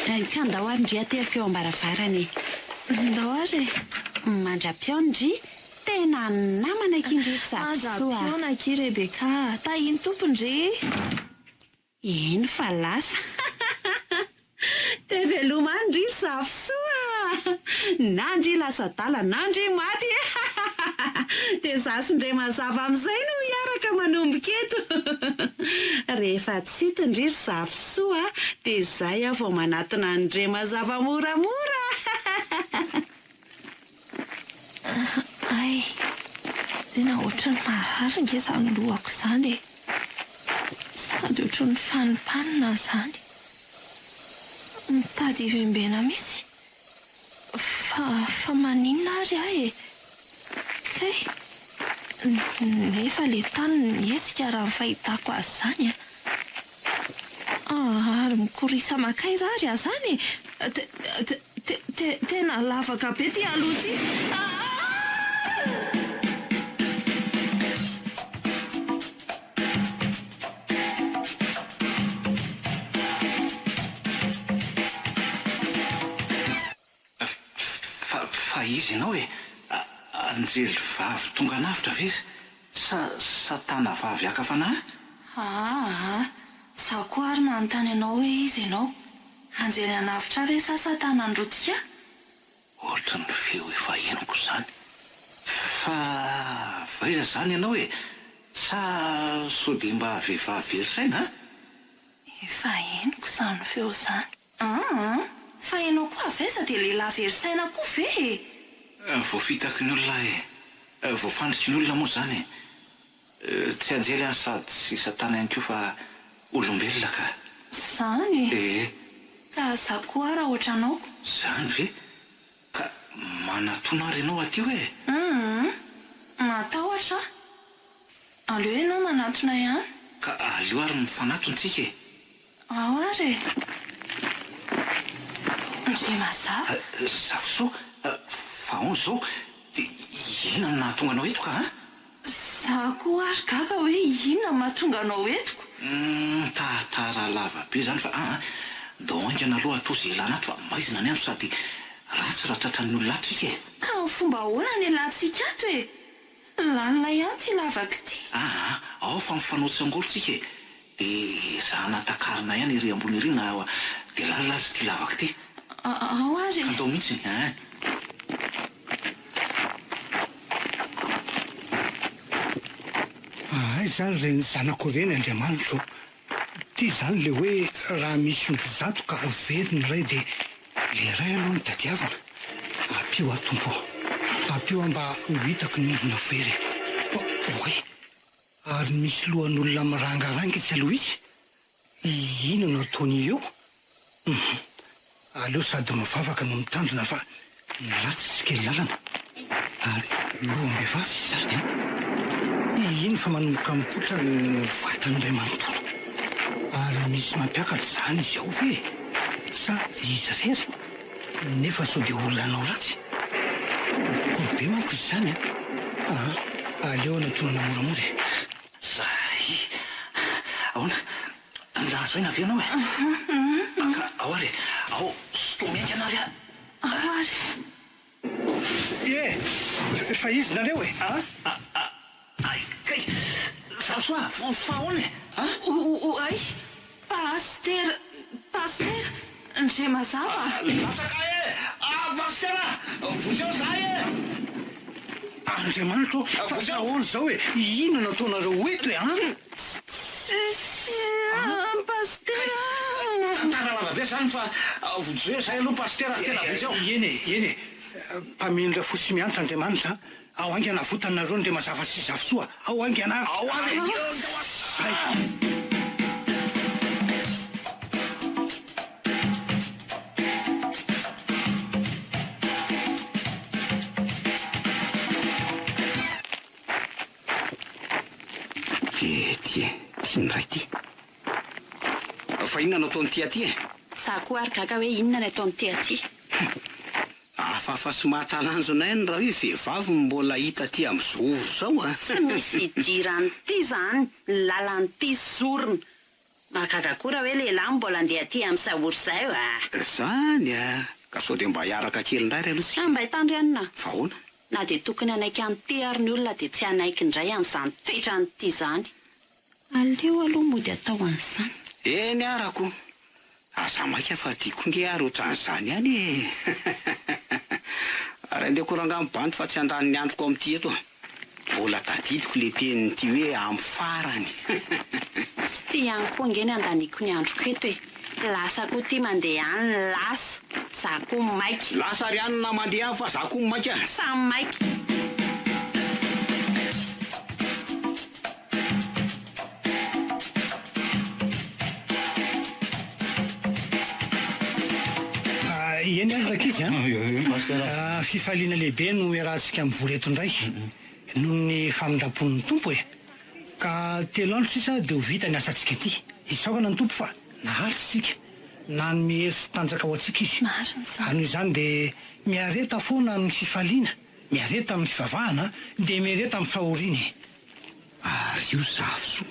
Ka andao ary ndry ateriko eo ambaravarany. Ndao ary. Mandra-peo ndry. Tena namana kindry zavosoa. Aza-piona aky Rebeka. Tahiny tompondry. Eny fa lasa. Dia veloma ndry zavosoa. Nandry lasa dala, nandry maty. Dia zasy ndray mazava amin'izay no miaraka manomboka eto. Rehefa tsy hita ndry zavosoa dia izay aho vao manatona ndray mazava moramora. Ay, tena ohatran'ny marary nge izany lohako izany e. Sady ohatran'ny fanipanina izany. Mitady ivembena mihitsy. Fa maninona ary ahy e. Kay, nefa le tany nietsika raha ny fahitako azy izany a. Ary mikorisa makaiza ary ahy izany e. Tena lavaka be ty aloha ty. Fa izy ianao e. Anjely vavy tonga navitra ve sa tana vavy hakafanahy? Zaho koa ary manontany anao hoe izy ianao. Anjely anavitra ve sa tana androtsika? Ohatra ny feo efa henoko izany. Fa vaiza izany ianao e? Sa sao dia mba vehivavy verisaina? Efa henoko izany feo izany. Fa ianao koa aveza dia lehilahy verisaina koa ve? Voafitaky ny olona voafandritry ny olona moa zany tsy anjely any sady sy satana ihany koa fa olombelona ka. Zany? Ka za koa raha ohatranao. Zany ve? Ka manatonary ianao aty hoe? Matahotra. Aleo ianao manatona ihany. Ka aleo ary mifanatontsika e. Ao ary. Ndre mazava. Zafisoa, fa ahoana zao? Inona no nahatonga anao eto ka? Za koa ary gaga hoe inona mahatonga anao etiko? Tara lava be zany fa daongana aloha atao izay ilana ato fa maizina ny andro sady ratsy raha tratran'ny olona ato tsika e. Ka ny fomba ahoana ny alantsika ato e? Lanina ihany ty lavaka ty. Ao fa mifanotsy angolo tsika e. Dia za natakarina ihany ery ambony ery na dia lalina azy ty lavaka ty. Ao ary. Kandao mihitsy Zany reny zanako reny Andriamanitro. Ty zany le hoe raha misy ondry zato ka veriny ray dia le ray aloha ny tadiavina. Ampio atompo. Ampio mba ho hitako ny ondrina very. Oay, ary misy lohan'olona mirangaranga tsy aloha izy. Ino no ataony eo? Aleo sady mivavaka no mitandrina fa ratsy sy kely lalana. Ary loham-behivavy zany iny fa manomboka mipotra ny vatan'ilay manontolo. Ary misy mampiakatra zany izy ao ve? Sa izy rery? Nefa sao dia olona anao ratsy. Koa be manko izy zany aleo anatonana moramora e. Zay. Ahoana? Milazo ina ve anao e? Ka ao ary. Ao, sotomianky anary a. Ao ary. Fa izy nareo e? Kay, Zafisoa, fa ahoana e? Oay, Paster, ndre mazava. Lasaka e! Pastera! Vonjeo za e! Andriamanitro, fa ahoana zao e? Ino no ataonareo eto e? Pastera. Tara lava be zany fa vonjeo zay aloha pastera tena vonjeo. Eny e. Mpamindra fosy mianitra Andriamanitra. Ao angy anavotanareo ndre mazava sy Zafisoa. Ao angy ana. Ao any! Tiany ray ty. Fa inona no ataony ty aty e? Za koa ary gaga hoe inona ny ataony ty aty. Afafa sy mahatalanjo nay ny raha hoe vehivavy mbola hita ty amin'ny zoro zao Tsy misy dirany ty zany, lalany ty zorona. Mahagaga koa raha hoe lehilahy mbola andeha aty amin'ny saory zay Zany ka sao dia mba hiaraka kely indray ry aloha tsy. Mba hitandrianina. Fa ahoana? Na dia tokony anaiky anty ary ny olona dia tsy anaiky indray amin'izany toetrany ty zany. Aleo aloha mody atao an'izany. Eny arako. Aza maika fa tiako nge ary ohatran'izany ihany e. Ary andeha koranga bandy fa tsy andaniny androko amin'ity eto. Mbola tadidiko le tenin'ity hoe amin'ny farany. Tsy ty ihany koa nge ny andaniko ny androko eto e. Lasa koa ty mandeha any lasa. Za koa maiky. Lasa ry any na mandeha fa za koa maika. Samy maiky. Eny any rakizy fifaliana lehibe no iarahantsika amin'ny voreto indray noho ny famindrapon'ny tompo e. Ka telo andro sisa dia ho vita ny asantsika ity. Isaokana ny tompo fa naharitra sika na ny mihery tanjaka ho antsika izy. Ary noho izany dia miareta foana amin'ny fifaliana, miareta amin'ny fivavahana, dia miareta amin'ny fahoriana. Ary io Zafisoa.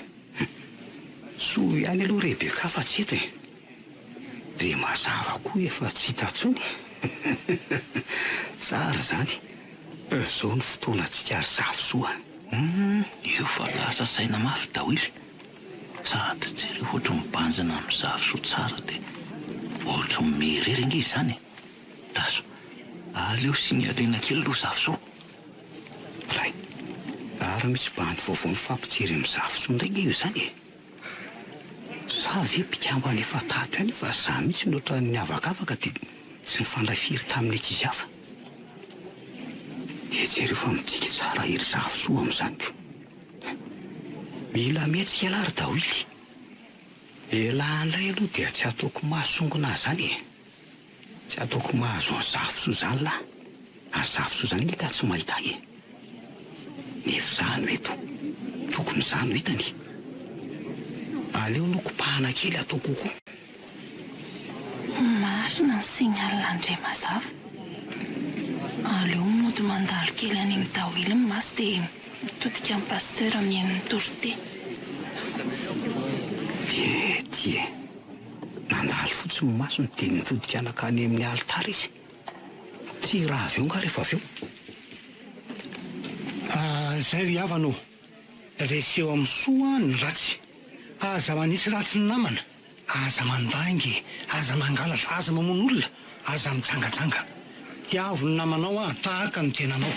Soa ihany aloha Rebeka fa tsy eto e. Dia mazava koa efa tsy hita intsony. Tsara zany. Zao ny fotoana antsika ary Zafisoa. Io fa lasa saina mafy dao izy. Sady jery ohatry mibanjina amin'ny Zafisoa tsara dia ohatry mirery nge izany. Daso, aleo sy nialena kely aloha Zafisoa. Ray, ary misy bandy vaovao mifampijery amin'ny Zafisoa indray nge io zany e. Sa ve mpikambana efa tato ihany fa za mihitsy notra ny avakavaka dia tsy nifandray firy tamin'ny ankizy hafa. Ejery fa mitsika tsara iry zavosoa amin'izany ko. Mila mihetsika alary Dawily. Elan'ilay aloha dia tsy ataoko mahasongona azy zany e. Tsy ataoko mahazo ny zavosoa zany lahy. Ary zavosoa zany hita tsy mahita e. Nefa zany eto. Tokony zany hitany. Aleo no kopahana kely ataoko koa. Marina ny signal-Andriamazava. Aleo mody mandalo kely any amin'ny Dawily ny maso dia mitodika amin'ny pasteur mihaino torite. Tie. Nandalo fotsiny masony dia nitodika anakany amin'ny alitara izy. Tsy raha avy eo nga rehefa avy eo. Zay ry havanao. Rehefa eo amin'ny soa ny ratsy. Aza manisy ratsy ny namana. Aza mandangy. Aza mangalatra. Aza mamono olona. Aza mitsangajanga. Hiavo ny namanao tahaka ny tenanao.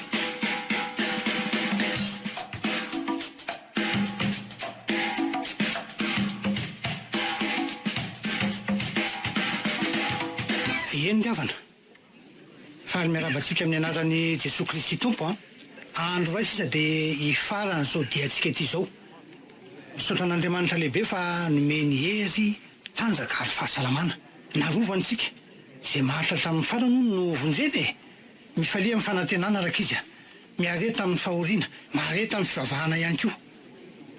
Eny ny havana. Faly miarabantsika amin'ny anaran'i Jesosy Kristy Tompo. Andro ray sisa dia hifarana zao dia antsika ity zao. Misaotra an'Andriamanitra lehibe fa nomeny hery tanjaka ary fahasalamana. Narovany tsika. Izay mahatratra amin'ny farany no vonjeny e. Mifalia amin'ny fanantenana araka izy. Miareta amin'ny fahoriana. Mareta amin'ny fivavahana ihany koa.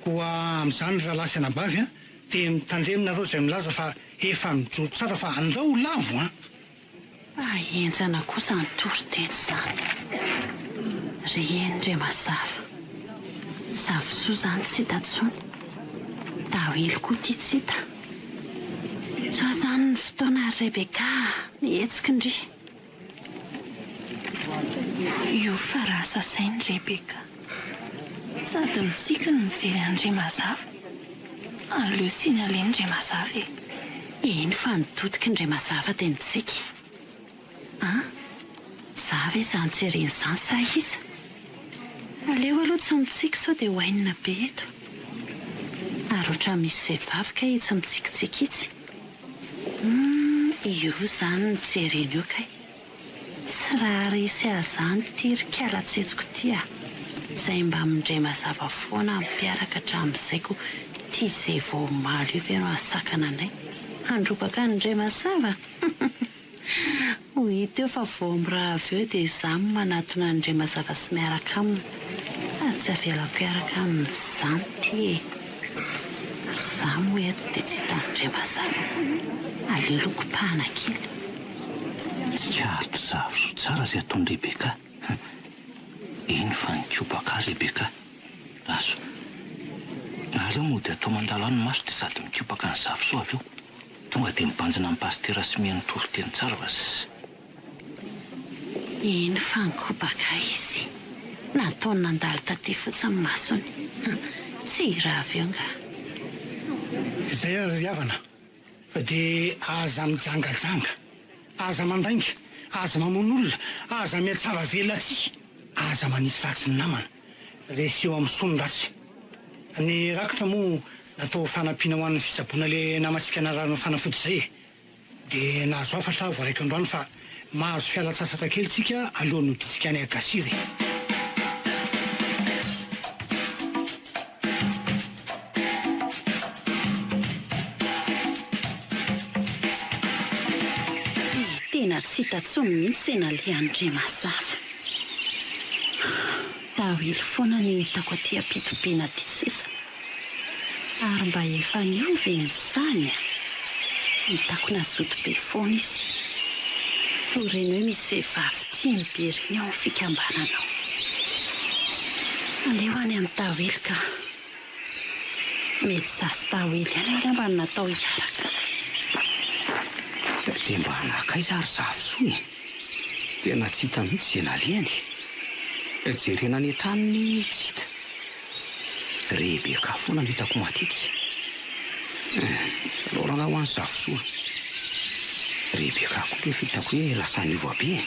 Koa amin'izany rahalahy sy anabavy dia mitandreminareo izay milaza fa efa mijoro tsara fa andao lavo enjana kosa ny toriteny izany. Ry Andriamazava. Zavosoa zany tsy hita intsony. Dawily koa tia tsy hita. Sao zany ny fotoana Rebeka mihetsika indry. Io fa rasa sainy Rebeka. Sady mitsika no mijery Andriamazava. Aleo signale Andriamazava e. Eny fa nitodika Andriamazava dia nitsika. Zava izany jereny izany sa iza. Aleo aloha tsy mitsika sao dia hohainina be eto. Ary ohatran'ny misy vehivavy ka tsy mitsikitsiky itsy. Io zany ny jereny io kay. Tsy raha resy azany tiry kalatsetsiko tia. Izay mba mindray mazava foana mpiaraka hatramin'izay ko tia izay vao maly io ve no asakana anay. Handropaka ny ndray mazava. Ho hita eo fa vao miraha avy eo dia izaho manatona ny ndray mazava sy miaraka aminy. Sady tsy avelako iaraka amin'izany ty e. Izaho moa eto dia tsy hita ny ndray mazava. Aleo lokopahana kely. Tsy aritra zavosoa tsara izay ataony Rebeka. Iny fa nikopaka Rebeka. Azo. Aleo moa dia atao mandalo any maso dia sady mikopaka ny zavosoa avy eo. Tonga dia mibanjina amin'ny pastera sy mihaino toriteny tsara fa iny fa nikopaka izy. Nataony nandalo taty fotsiny masony. Tsy raha avy eo nga. Izay ry havana. Fa dia aza mijangajanga. Aza mandainga. Aza mamono olona. Aza mihatsara velatsy. Aza manisy ratsy ny namana. Resy eo amin'ny sony ratsy. Ny rakitra moa natao fanampiana ho an'ny fisaboana le namatsika narano fanafody izay e. Dia nahazo afatra voaraika androany fa mahazo fialatsasatra kely tsika alohan'ny hoditsika any Agasiry. Tena tsy hita intsony mihitsy tena le Andriamazava. Dawily foana no hitako aty ampitopiana aty sisa. Ary mba efa niovy izany hitako nazoto be foana izy. Oreny hoe misy vehivavy tia miberiny ao fikambananao. Aleo any amin'ny Dawily ka. Mety zasy Dawily any angamba no natao hiaraka. Dia mba anakaiza ary zavosoa e. Tena tsy hita mihitsy izay nalehany. Jerena any an-tranony tsy hita. Rebeka foana no hitako matetika. Salorana ho an'ny zavosoa. Rebeka koa rehefa hitako hoe lasa niova be.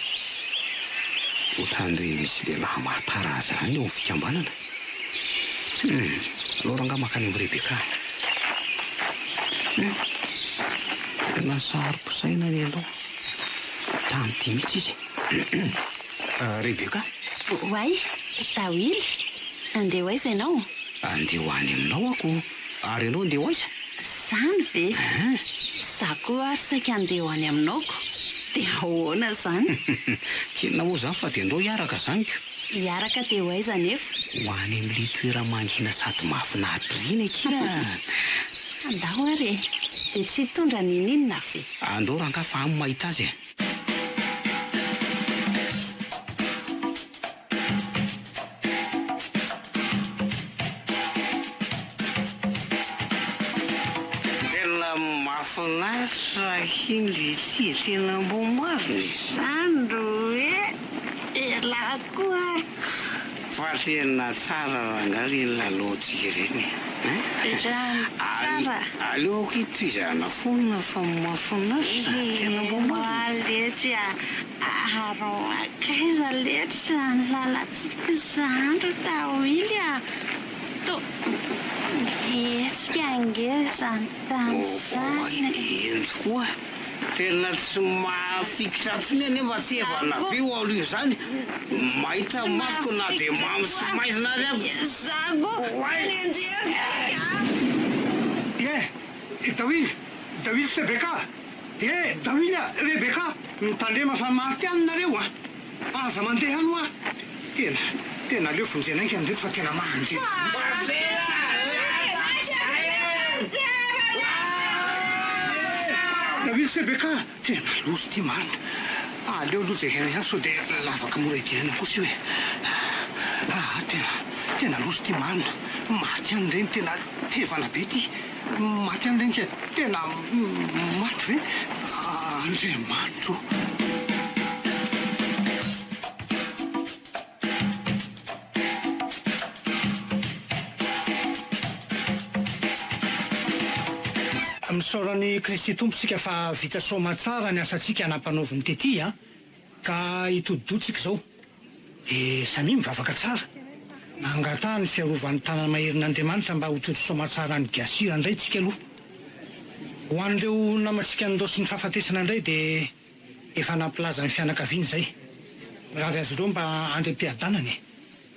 Ohatran'ireny misy lehilahy mahatara azy any eo amin'ny fikambanana. Loranga makany amin'ny Rebeka. Tena saro-posaina ny aloha. Tamin'ity mihitsy izy. Rebeka, Hoay, Tawily, andeha ho aiza ianao? Andeha ho any aminao ako. Ary ianao andeha ho aiza? Zany ve? Za koa ary saika andeha ho any aminaoko. Dia ahoana zany? Tena moa zany fa dia andao hiaraka zaniko. Hiaraka dia ho aiza nefa? Ho any amin'ilay toeramangina sady mahafinaritra ekina. Andao ary e, dia tsy hitondra ninina ve? Andao ranka fa amin'ny mahita azy e. Mahafinaritra indry ity tena mbo mariny. Zandro hoe, elako ary. Fa tena tsara rangary ny lalaotsika ireny. Tsara. Aleoko itoizana foana fa mahafinaritra tena mbo mariny. Aletsy aro akaiza letra ny lalantsika zandro Tawily a. Etsika angezany tany zany. Endry koa tena tsy mahafikitra tsony anefa tevana be ho alo io zany. Mahita masoko na dia mamy sy maizina ary ako. Zago nenjetsika. Tawily sy Rebeka. Tawily Rebeka, mitandrema fa mahatianareo a. Aza mandeha no a. Tena leo fonjenaika andeto fa tena mahanjena. Tawily sy Rebeka, tena loso ty marina. Aleo loza hena izany sao dia lavaka mora idirana kosa io e. Tena loso ty marina. Maty an'ireny tena tevana be ty. Maty an'ireny tsy tena maty ve? Andriamanitro. Misaorany Kristy tompontsika fa vita soma tsara ny asantsika hanampanaoviny tety a, ka hitodidotsika zao. Dia samy mivavaka tsara. Nangatah ny fiarovan'ny tanana maherin'Andriamanitra mba ho toto soma tsara ny gasira indray tsika aloha. Ho an'ireo namatsika andao sy ny fahafatesana indray dia efa nampilaza ny fianakaviany izay. Raha azy ireo mba andrem-piadanany.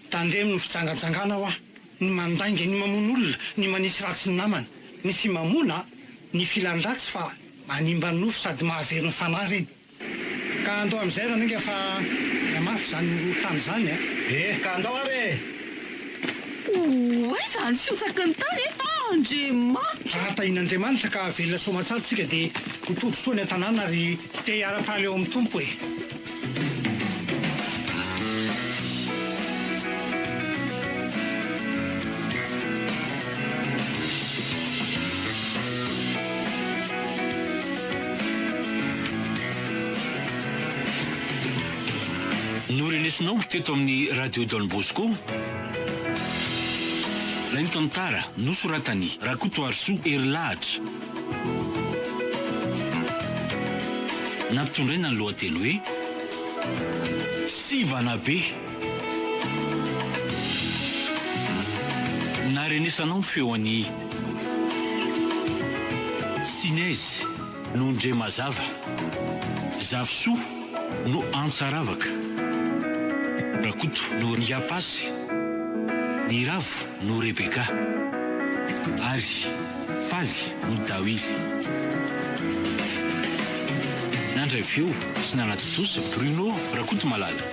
Tandremo ny fijangajangana ho ny mandainga, ny mamono olona, ny manisy ratsy ny namana, ny sy mamona, ny filandratsy fa manimba nofo sady mahavery ny fanahy reny. Ka andao amin'izay raha ninga fa mafy zany roa tany zany a. Ka andao ary e. Oay zany fiotsaka ny tany Andriamanitra. Atahin'Andriamanitra ka velona somatsara tsika dia ho toto soa ny an-tanàna ary te hiara-paly eo amin'ny tompo e. Norenesinao teto amin'ny radio Don Bosco. Ilay ny tantara nosoratany Rakotoarisoa Hery-Lahatra. Nampitondraina ny lohateny hoe Sivana be. Narenesanao ny feoan'ny Sinaizy no ndre mazava, Zavosoa no Antsaravaka, Rakoto no Yapasy, ny Ravo no Rebeka, ary Faly no Tawily. Nandray feo sy nanatotosa Bruno Rakoto Malala.